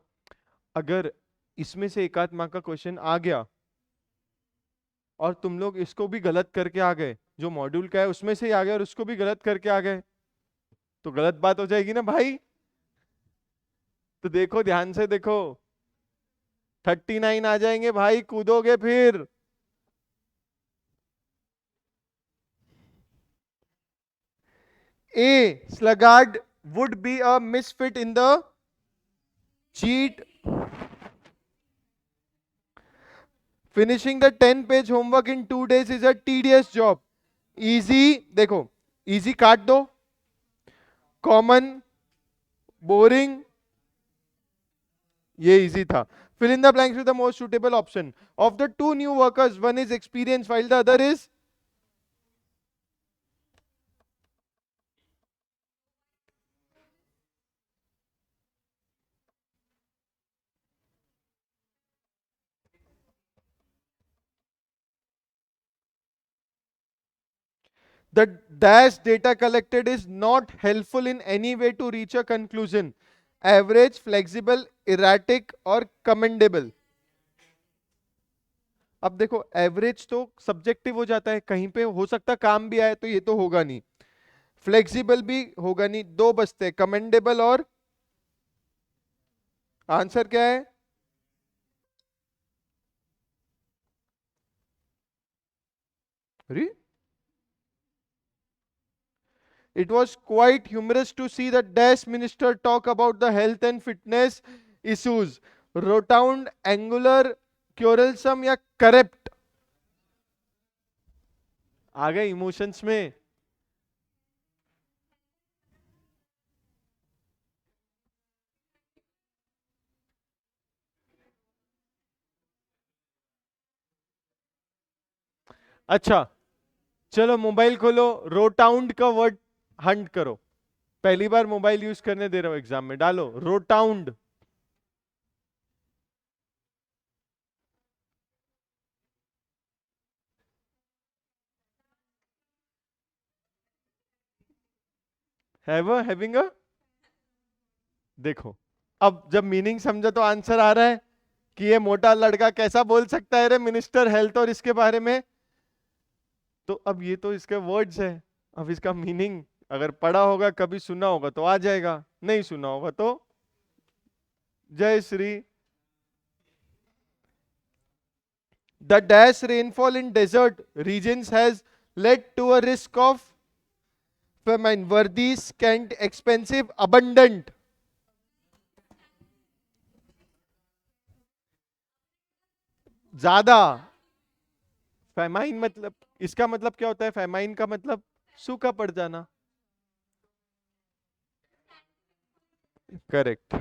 अगर इसमें से एकाध मार्क का क्वेश्चन आ गया और तुम लोग इसको भी गलत करके आ गए, जो मॉड्यूल का है उसमें से ही आ गया और उसको भी गलत करके आ गए, तो गलत बात हो जाएगी ना भाई। तो देखो, ध्यान से देखो, 39 आ जाएंगे भाई, कूदोगे फिर। A sluggard would be a misfit in the cheat. Finishing the 10-page homework in 2 days is a tedious job. Easy, देखो, easy काट दो, कॉमन, बोरिंग, ये इजी था। Fill in the blanks with the most suitable option. Of the two new workers, one is experienced while the other is, the dash data collected is not helpful in any way to reach a conclusion. Average, flexible, erratic और commendable. अब देखो, एवरेज तो सब्जेक्टिव हो जाता है, कहीं पे हो सकता काम भी आए, तो ये तो होगा नहीं। फ्लेक्सिबल भी होगा नहीं, दो बचते, कमेंडेबल और, आंसर क्या है। अरे, it was quite humorous to see the dash minister talk about the health and fitness issues. Rotund, angular, quarrelsome या corrupt, आ गए इमोशंस में। अच्छा, चलो मोबाइल खोलो, रोटाउंड का वर्ड हंट करो, पहली बार मोबाइल यूज करने दे रहा हूं एग्जाम में, डालो रोटाउंड। हैविंग अ, देखो, अब जब मीनिंग समझा तो आंसर आ रहा है कि ये मोटा लड़का कैसा बोल सकता है रे मिनिस्टर हेल्थ और इसके बारे में। तो अब ये तो इसके वर्ड्स है, अब इसका मीनिंग अगर पढ़ा होगा, कभी सुना होगा तो आ जाएगा, नहीं सुना होगा तो जय Shri. The dash rainfall in desert regions has led to a risk of famine. Worthy, scant, expensive, abundant. ज्यादा। फेमाइन मतलब, इसका मतलब क्या होता है, फेमाइन का मतलब सूखा पड़ जाना। Correct.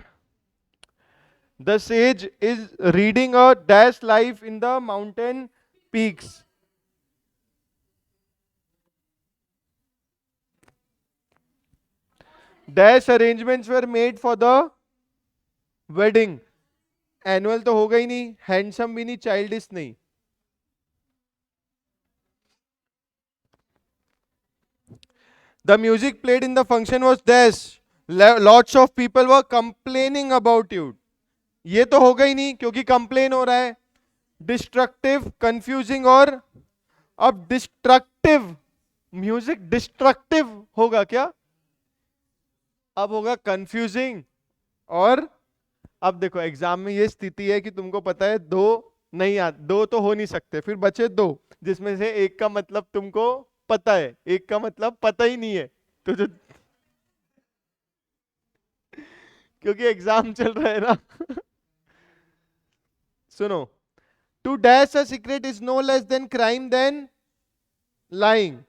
The sage is reading a dash life in the mountain peaks. Dash arrangements were made for the wedding. Annual तो होगा ही नहीं, हैंडसम भी नहीं, चाइल्डिश नहीं। The music played in the function was dash. Lots of people were complaining about you, ये तो होगा ही नहीं क्योंकि कंप्लेन हो रहा है। डिस्ट्रक्टिव, कंफ्यूजिंग, और अब डिस्ट्रक्टिव, म्यूजिक डिस्ट्रक्टिव होगा क्या? अब होगा कंफ्यूजिंग। और अब देखो एग्जाम में ये स्थिति है कि तुमको पता है दो नहीं दो तो हो नहीं सकते, फिर बचे दो, जिसमें से एक का मतलब तुमको पता है, एक का मतलब पता ही नहीं है। तो जो, क्योंकि एग्जाम चल रहा है ना। सुनो, to dash a secret is no less than crime than lying.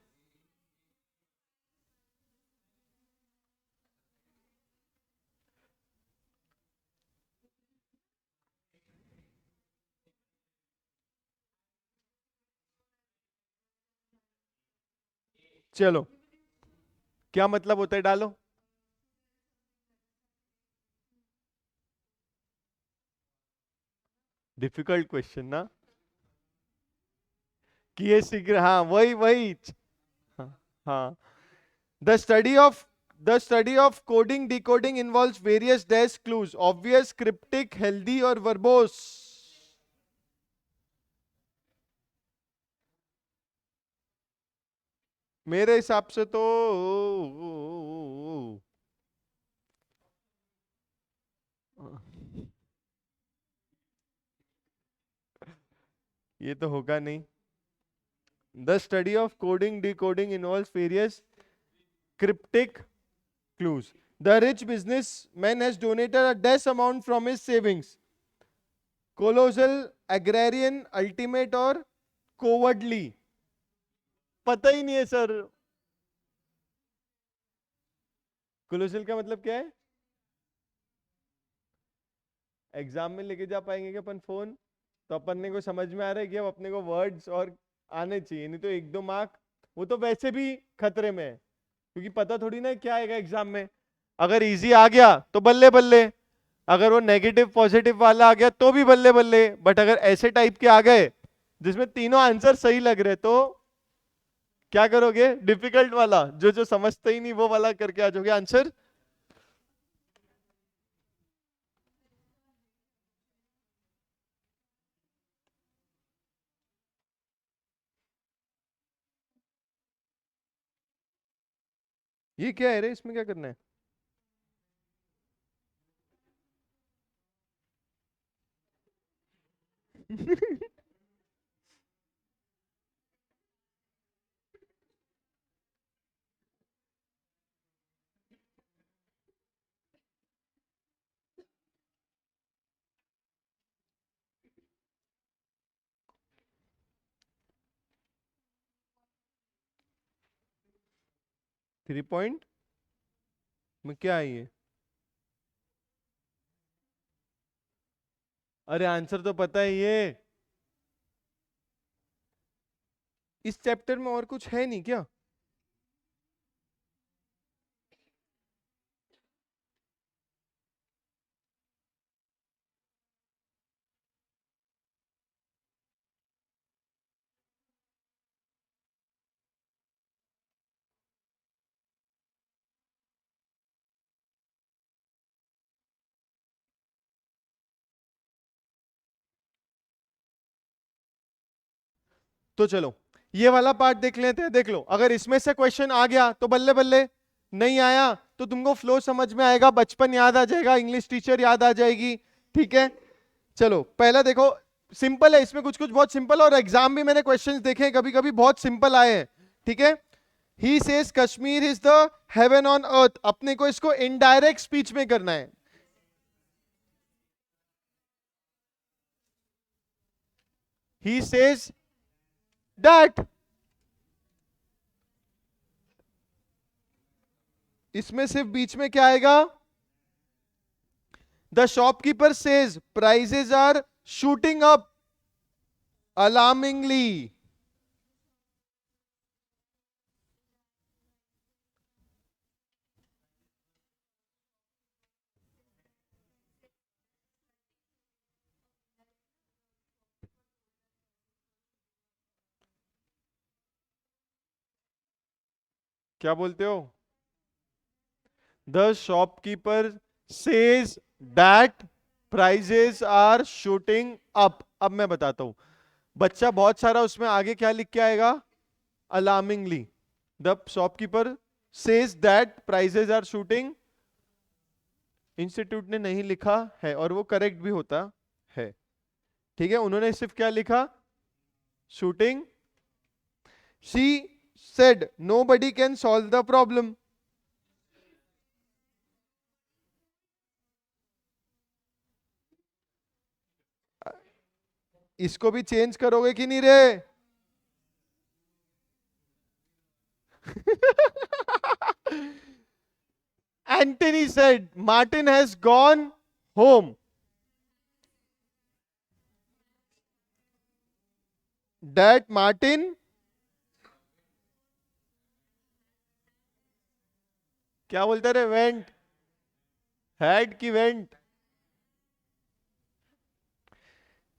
चलो, क्या मतलब होता है, डालो। डिफिकल्ट क्वेश्चन ना, कि ये सीक्रेट, हाँ वही वही। हाँ हाँ। The study of the study of coding decoding involves various dash clues, obvious, cryptic, healthy और वर्बोस। मेरे हिसाब से तो ये तो होगा नहीं। The study of coding decoding involves various cryptic clues. The rich businessman has donated a dash amount from his savings. Colossal, agrarian, ultimate और cowardly। पता ही नहीं है सर। कोलोसल का मतलब क्या है? एग्जाम में लेके जा पाएंगे क्या अपन फोन? तो अपन ने को समझ में आ रहा है कि अब अपने को वर्ड्स और आने चाहिए, नहीं तो एक दो मार्क वो तो वैसे भी खतरे में है, क्योंकि पता थोड़ी ना है क्या आएगा एग्जाम में। अगर इजी आ गया तो बल्ले बल्ले, अगर वो नेगेटिव पॉजिटिव वाला आ गया तो भी बल्ले बल्ले, बट अगर ऐसे टाइप के आ गए जिसमें तीनों आंसर सही लग रहे तो क्या करोगे? डिफिकल्ट वाला, जो जो समझते ही नहीं वो वाला करके आ जाओगे आंसर। ये क्या है रे, इसमें क्या करना है? थ्री पॉइंट में क्या है ये? अरे आंसर तो पता है ये। इस चैप्टर में और कुछ है नहीं क्या? तो चलो ये वाला पार्ट देख लेते हैं। देख लो, अगर इसमें से क्वेश्चन आ गया तो बल्ले बल्ले, नहीं आया तो तुमको फ्लो समझ में आएगा, बचपन याद आ जाएगा, इंग्लिश टीचर याद आ जाएगी। ठीक है, चलो पहला देखो, सिंपल है, इसमें कुछ कुछ बहुत सिंपल, और एग्जाम भी मैंने क्वेश्चंस देखे हैं कभी कभी बहुत सिंपल आए हैं। ठीक है, he says Kashmir is the heaven on earth, अपने को इसको इनडायरेक्ट स्पीच में करना है। ही सेज दैट, इसमें सिर्फ बीच में क्या आएगा? The shopkeeper says prices are shooting up alarmingly. क्या बोलते हो? The shopkeeper says that prices are shooting up. अब मैं बताता हूं, बच्चा बहुत सारा, उसमें आगे क्या लिख के आएगा, alarmingly. The shopkeeper says that prices are shooting, institute ने नहीं लिखा है और वो करेक्ट भी होता है, ठीक है, उन्होंने सिर्फ क्या लिखा, shooting. She said nobody can solve the problem. इसको भी चेंज करोगे कि नहीं रे? Anthony said Martin has gone home. That Martin, क्या बोलते रे, वेंट, हैड की went?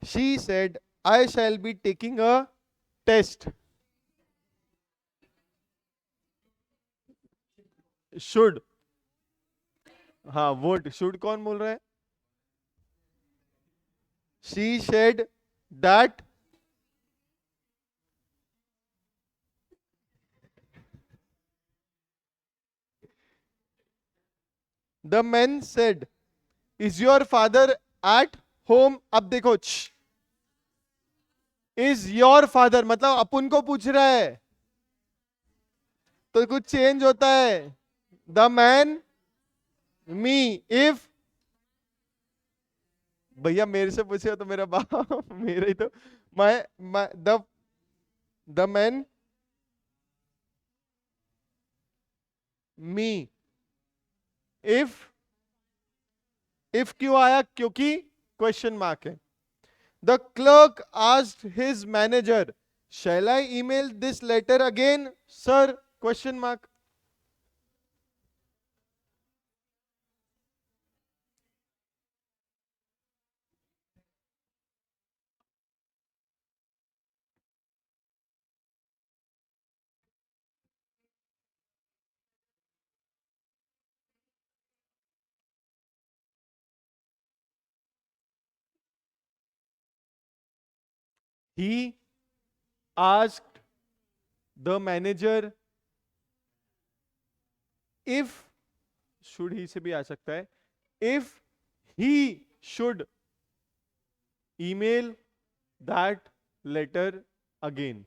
She said I shall be taking a test. Should, हाँ would, should कौन बोल रहा है? She said that the man said is your father at home? अब देखो, इज योर फादर मतलब अपन को पूछ रहा है, तो कुछ चेंज होता है, द मैन, मी। इफ भैया मेरे से पूछे तो मेरा बाप मेरे ही तो, मैं द मैन, मी। इफ क्यों आया, क्योंकि क्वेश्चन मार्क है। The clerk asked his manager shall I email this letter again sir, question mark. He asked the manager if, should he से भी आ सकता है, if he should email that letter again।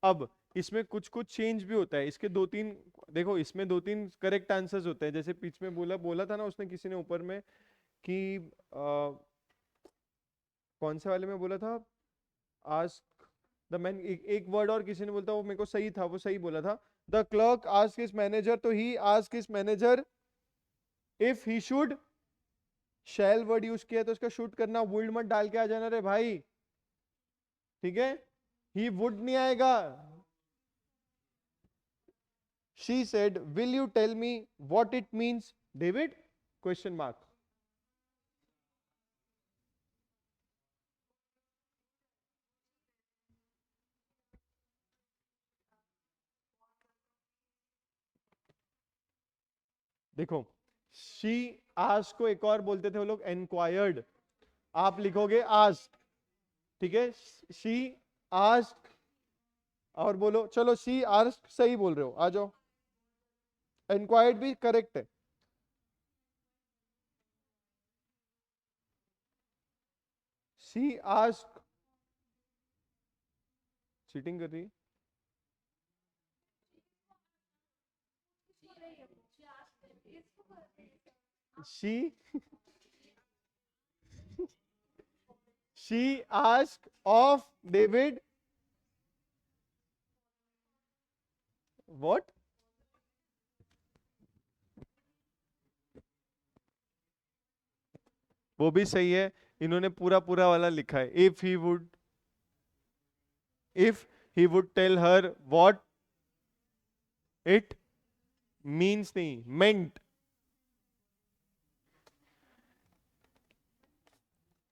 अब इसमें कुछ कुछ चेंज भी होता है, इसके दो तीन, देखो इसमें दो तीन करेक्ट आंसर्स होते हैं, जैसे बीच में बोला बोला था ना उसने, किसी ने ऊपर में कि कौन से वाले में बोला था, आस्क द मैन, एक वर्ड और किसी ने बोलता, वो मेरे को सही था, वो सही बोला था, the clerk ask his manager, तो he ask his manager if he should, shall word use किया तो उसका शुड करना, वुड मत डाल के आ जाना रे भाई, ठीक है, ही वुड नहीं आएगा। She said will you tell me what it means David, question mark. देखो, शी आस्क को एक और बोलते थे वो लोग, एनक्वायर्ड, आप लिखोगे आस्क, ठीक है, शी आस्क, और बोलो, चलो शी आस्क सही बोल रहे हो, आ जाओ, एनक्वायर्ड भी करेक्ट है। शी आस्क, चीटिंग कर रही, she she ask of David what, वो भी सही है, इन्होंने पूरा पूरा वाला लिखा है, if he would tell her what it means, नहीं मेंट,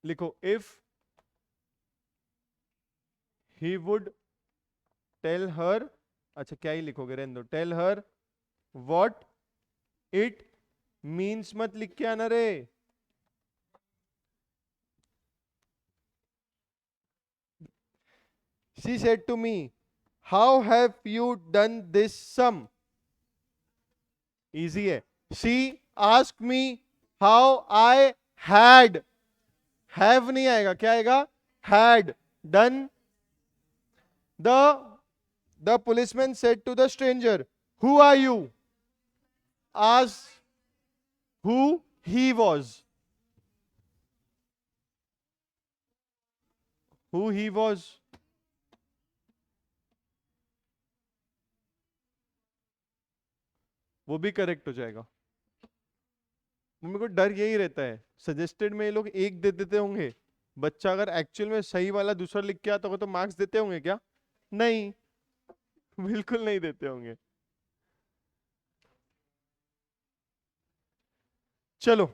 लिखो if he would tell her, अच्छा क्या ही लिखोगे, रहने दो, tell her what it means मत लिख के आना रे। She said to me, how have you done this sum? Easy है. She asked me how I had. Have नहीं आएगा, क्या आएगा? Had done. The policeman said to the stranger, who are you? Asked who he was. Who he was. वो भी करेक्ट हो जाएगा। मेरे को डर यही रहता है, सजेस्टेड में ये लोग एक दे देते होंगे, बच्चा अगर एक्चुअल में सही वाला दूसरा लिख के आता होगा तो मार्क्स देते होंगे क्या? नहीं, बिल्कुल नहीं देते होंगे। चलो,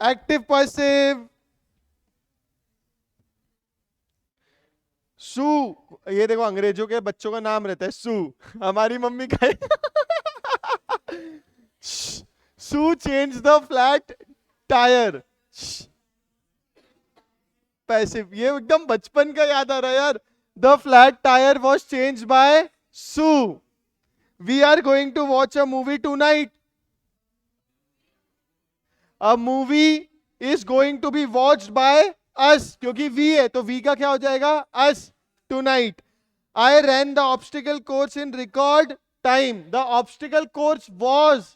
एक्टिव पैसिव। सू, ये देखो अंग्रेजों के बच्चों का नाम रहता है सू, हमारी मम्मी का Sue change the flat tyre. Passive, ये एकदम बचपन का याद आ रहा है यार। The flat tyre was change by Sue. We are going to watch a movie tonight. A movie is going to be watched by us, क्योंकि वी है तो वी का क्या हो जाएगा? Us. Tonight. I ran the obstacle course in record time. The obstacle course was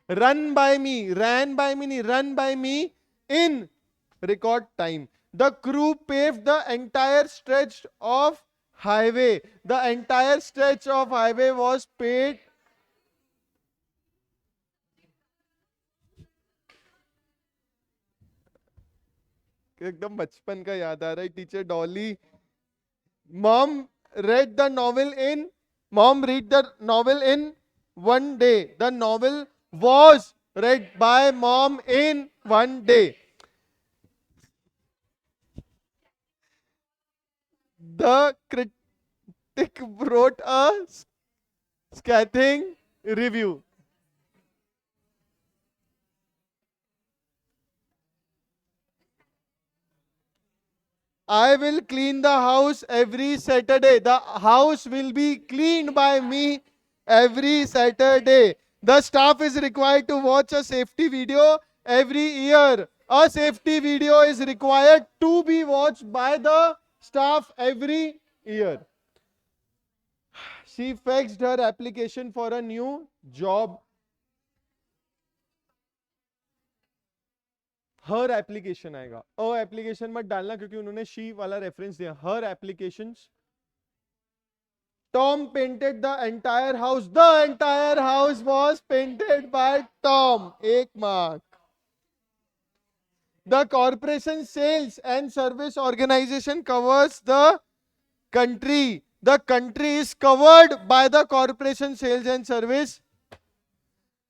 run by me, ran by me नहीं, run by me in record time. The crew paved the entire stretch of highway. The entire stretch of highway was paved. एकदम बचपन का याद आ रहा है। Teacher Dolly, mom read the novel in, mom read the novel in one day. The novel was read by mom in one day. The critic wrote a scathing review. I will clean the house every Saturday. The house will be cleaned by me every Saturday. The staff is required to watch a safety video every year. A safety video is required to be watched by the staff every year. She faxed her application for a new job. Her application आएगा, अ एप्लीकेशन मत डालना क्योंकि उन्होंने शी वाला रेफरेंस दिया। हर applications. Tom painted the entire house. The entire house was painted by Tom. 1 mark. The corporation sales and service organization covers the country. The country is covered by the corporation sales and service.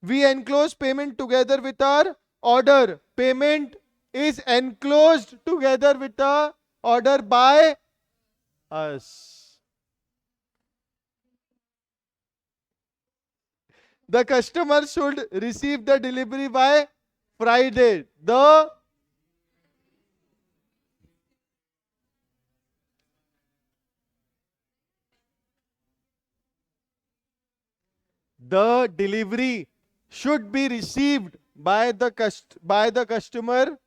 We enclose payment together with our order. Payment is enclosed together with the order by us. The customer should receive the delivery by Friday. The delivery should be received by the customer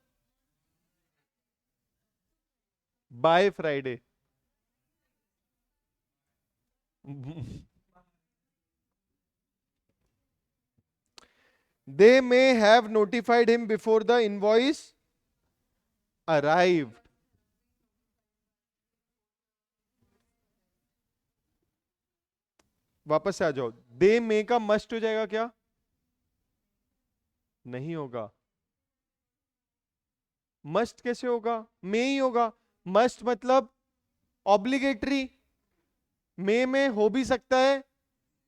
by Friday. They may have notified him before the invoice arrived. वापस से आ जाओ। दे मे का मस्ट हो जाएगा क्या? नहीं होगा। मस्ट कैसे होगा? मे ही होगा। मस्ट मतलब ऑब्लिगेटरी। मे में हो भी सकता है,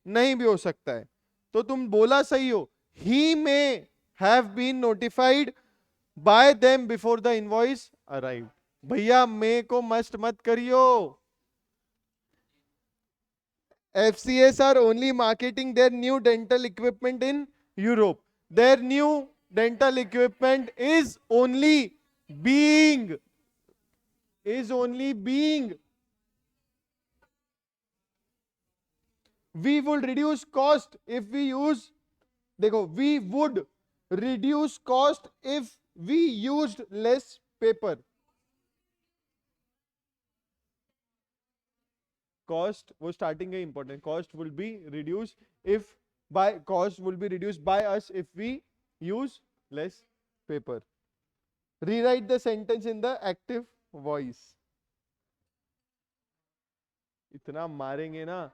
नहीं भी हो सकता है। तो तुम बोला सही हो, he may have been notified by them before the invoice arrived. भैया मे को मस्ट मत करियो। FCS are only marketing their new dental equipment in Europe. Their new dental equipment is only being we would reduce cost if we use, देखो, we would reduce cost if we used less paper. Cost वो starting है important. Cost will be reduced by us if we use less paper. Rewrite the sentence in the active voice. इतना मारेंगे ना.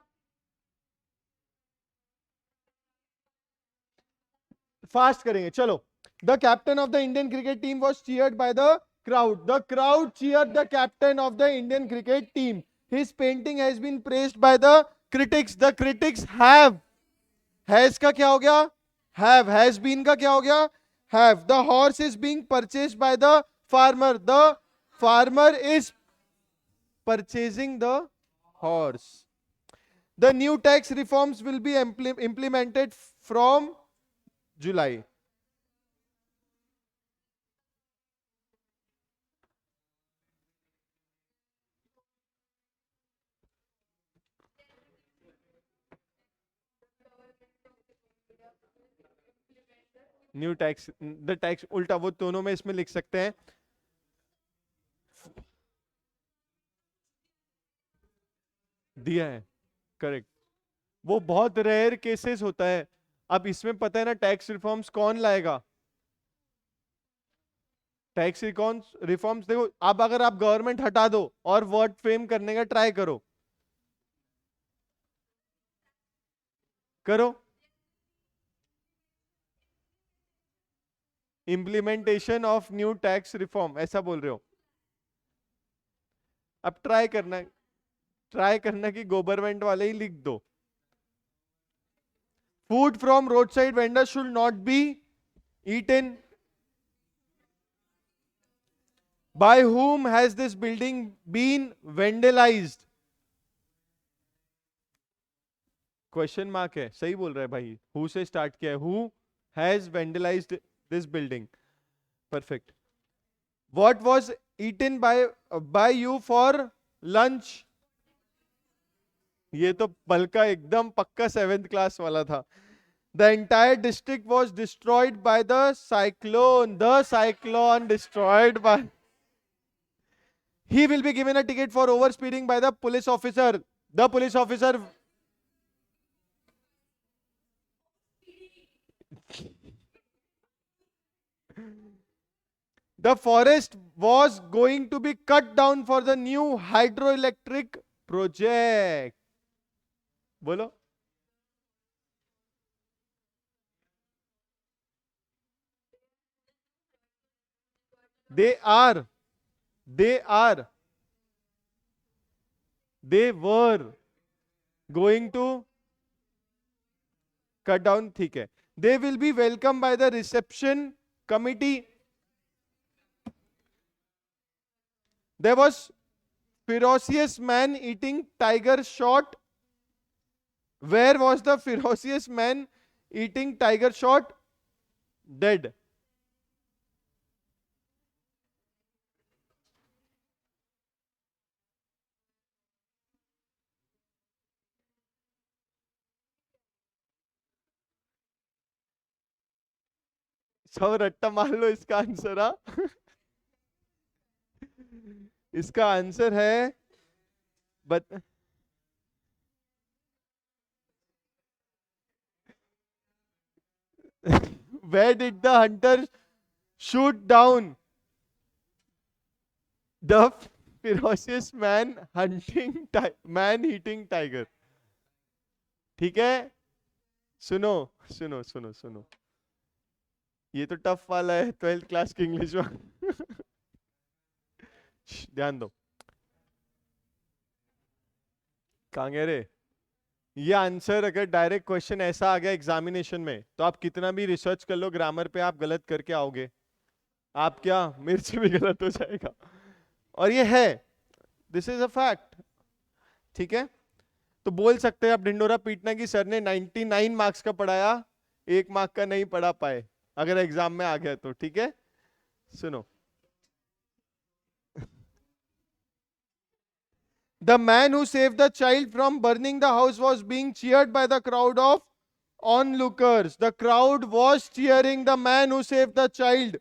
फास्ट करेंगे, चलो. The captain of the Indian cricket team was cheered by the crowd. The crowd cheered the captain of the Indian cricket team. His painting has been praised by the critics. The critics have. Has का क्या हो गया? Have. Has been का क्या हो गया? Have. The horse is being purchased by the farmer. The farmer is purchasing the horse. The new tax reforms will be implemented from July. New tax, the tax उल्टा, वो दोनों में इसमें लिख सकते हैं. दिया है, करेक्ट. वो बहुत रेयर केसेस होता है. अब इसमें पता है ना टैक्स रिफॉर्म्स कौन लाएगा. टैक्स रिफॉर्म्स देखो, अब अगर आप गवर्नमेंट हटा दो और वर्ड फ्रेम करने का ट्राई करो, implementation of new tax reform ऐसा बोल रहे हो. अब ट्राई करना कि गवर्नमेंट वाले ही लिख दो. Food from road side vendor should not be eaten. By whom has this building been vandalized? Question mark है. सही बोल रहा है भाई. Who से स्टार्ट किया है? Who has vandalized this building? Perfect. What was eaten by you for lunch? ये तो पलका एकदम पक्का 7th क्लास वाला था. The entire district was destroyed by the cyclone. The cyclone destroyed by. He will be given a ticket for overspeeding by the police officer. The police officer. The forest was going to be cut down for the new hydroelectric project. बोलो. They were going to cut down. ठीक है. They will be welcomed by the reception committee. There was ferocious man eating tiger shot. Where was the ferocious man eating tiger shot? Dead. सब रट्टा मार लो. इसका आंसर इसका आंसर है Where did the hunter shoot down the ferocious man eating tiger? ठीक है. सुनो. ये तो टफ वाला है, 12th क्लास की इंग्लिश में. ध्यान दो. कहां गए रे. ये आंसर अगर डायरेक्ट क्वेश्चन ऐसा आ गया एग्जामिनेशन में तो आप कितना भी रिसर्च कर लो ग्रामर पे, आप गलत करके आओगे. आप क्या, मेरे से भी गलत हो जाएगा. और ये है, दिस इज अ फैक्ट. ठीक है. तो बोल सकते हैं आप ढिंडोरा पीटना कि सर ने 99 मार्क्स का पढ़ाया, 1 मार्क का नहीं पढ़ा पाए अगर एग्जाम में आ गया तो, ठीक है। सुनो, the man who save the child from burning the house was being cheered by the crowd of onlookers. The crowd was cheering the man who saved the child.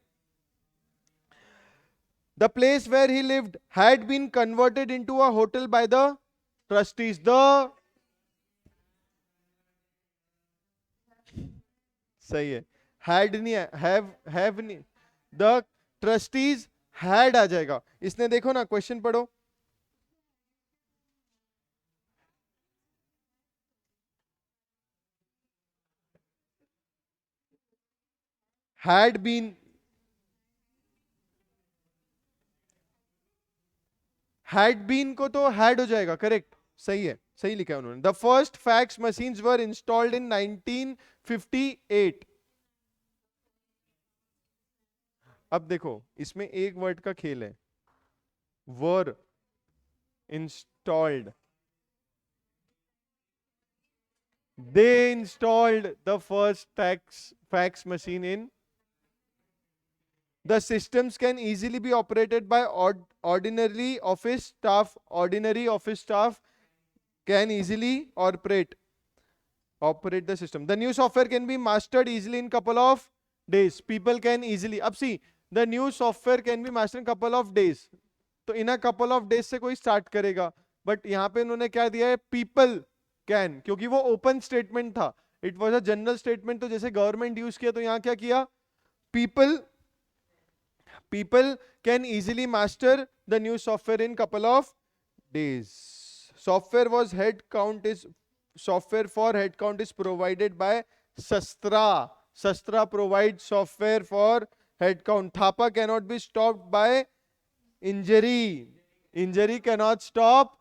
The place where he lived had been converted into a hotel by the trustees. The सही है, had नहीं है, have नहीं, the trustees had आ जाएगा। इसने देखो ना, क्वेश्चन पढ़ो, had been, had been को तो had हो जाएगा, करेक्ट, सही है, सही लिखा है उन्होंने। The first fax machines were installed in 1958। अब देखो इसमें एक वर्ड का खेल है, वर installed, they installed the first fax machine in. The systems can easily be operated by ordinary office staff. Ordinary office staff can easily operate the system. The new software can be mastered easily in couple of days. People can easily, अब see, the new software can be mastered in couple of days. तो in a couple of days से कोई start करेगा, but यहाँ पे इन्होंने क्या दिया है, people can, क्योंकि वो ओपन स्टेटमेंट था, it was a general statement, तो जैसे गवर्नमेंट यूज किया तो यहां क्या किया, people can easily master the new software in couple of days. Software was head count is, software for head count is provided by Shastra. Shastra provide software for head count. Thapa cannot be stopped by injury, injury cannot stop.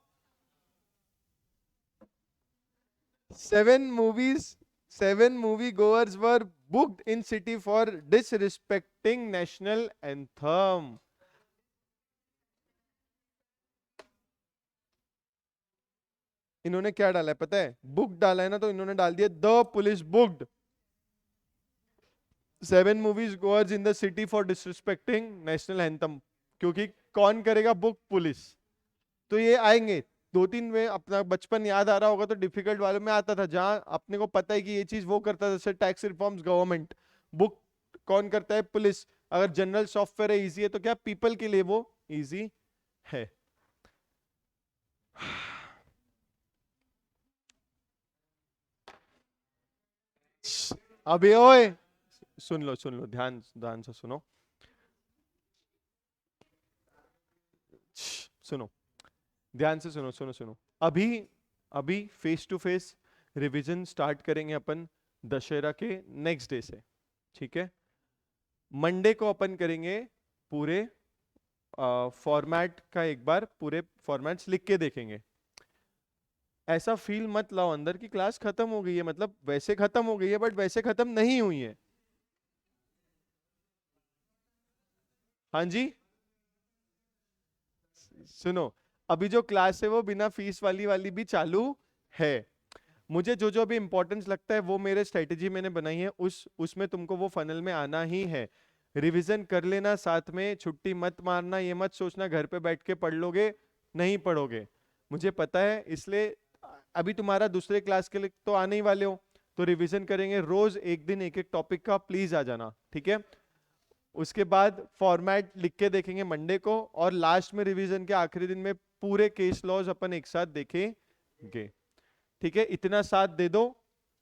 7 movie goers were booked in city for disrespecting national anthem. इन्होंने क्या डाला है पता है, बुक डाला है ना, तो इन्होंने डाल दिया the police booked 7 movies goers in the city for disrespecting national anthem, क्योंकि कौन करेगा बुक, पुलिस। तो ये आएंगे 2-3 में, अपना बचपन याद आ रहा होगा तो डिफिकल्ट वालों में आता था, जहां अपने को पता है कि ये चीज वो करता है, जैसे टैक्स रिफॉर्म्स गवर्नमेंट, बुक कौन करता है, पुलिस। अगर जनरल सॉफ्टवेयर है, इजी है, तो क्या पीपल के लिए वो इजी है। अभी ओए सुन लो, ध्यान ध्यान से सुनो, सुनो ध्यान से, सुनो। अभी face to face revision start करेंगे अपन दशहरा के नेक्स्ट डे से, ठीक है। मंडे को अपन करेंगे पूरे फॉर्मेट का, एक बार पूरे फॉर्मेट्स लिख के देखेंगे। ऐसा फील मत लाओ अंदर की क्लास खत्म हो गई है, मतलब वैसे खत्म हो गई है बट वैसे खत्म नहीं हुई है। हाँ जी, सुनो, अभी जो क्लास है वो बिना फीस वाली भी चालू है। मुझे जो जो भी इंपॉर्टेंस लगता है वो मेरे स्ट्रेटेजी मैंने बनाई है, उसमें तुमको वो फनल में आना ही है। रिवीजन कर लेना साथ में, छुट्टी मत मारना, ये मत सोचना घर पे बैठ के पढ़ लोगे, नहीं पढ़ोगे, मुझे पता है। इसलिए अभी तुम्हारा दूसरे क्लास के लिए तो आने ही वाले हो, तो रिवीजन करेंगे रोज, एक दिन एक एक टॉपिक का, प्लीज आ जाना, ठीक है। उसके बाद फॉर्मेट लिख के देखेंगे मंडे को, और लास्ट में रिवीजन के आखिरी दिन में पूरे केस लॉज अपन एक साथ देखेंगे, ठीक है। इतना साथ दे दो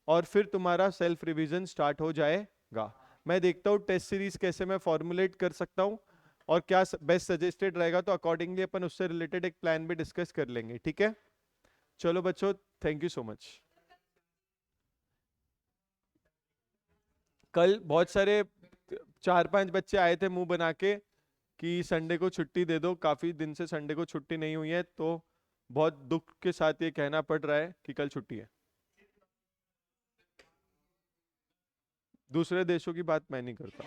और फिर तुम्हारा सेल्फ रिवीजन स्टार्ट हो जाएगा। मैं देखता हूँ टेस्ट सीरीज कैसे मैं फॉर्मुलेट कर सकता हूँ और क्या बेस्ट सजेस्टेड रहेगा, तो अकॉर्डिंगली अपन उससे रिलेटेड एक प्लान भी डिस्कस कर लेंगे, ठीक है। चलो बच्चों, थैंक यू सो मच। कल बहुत सारे 4-5 बच्चे आए थे मुंह बना के कि संडे को छुट्टी दे दो, काफी दिन से संडे को छुट्टी नहीं हुई है, तो बहुत दुख के साथ ये कहना पड़ रहा है कि कल छुट्टी है। दूसरे देशों की बात मैं नहीं करता।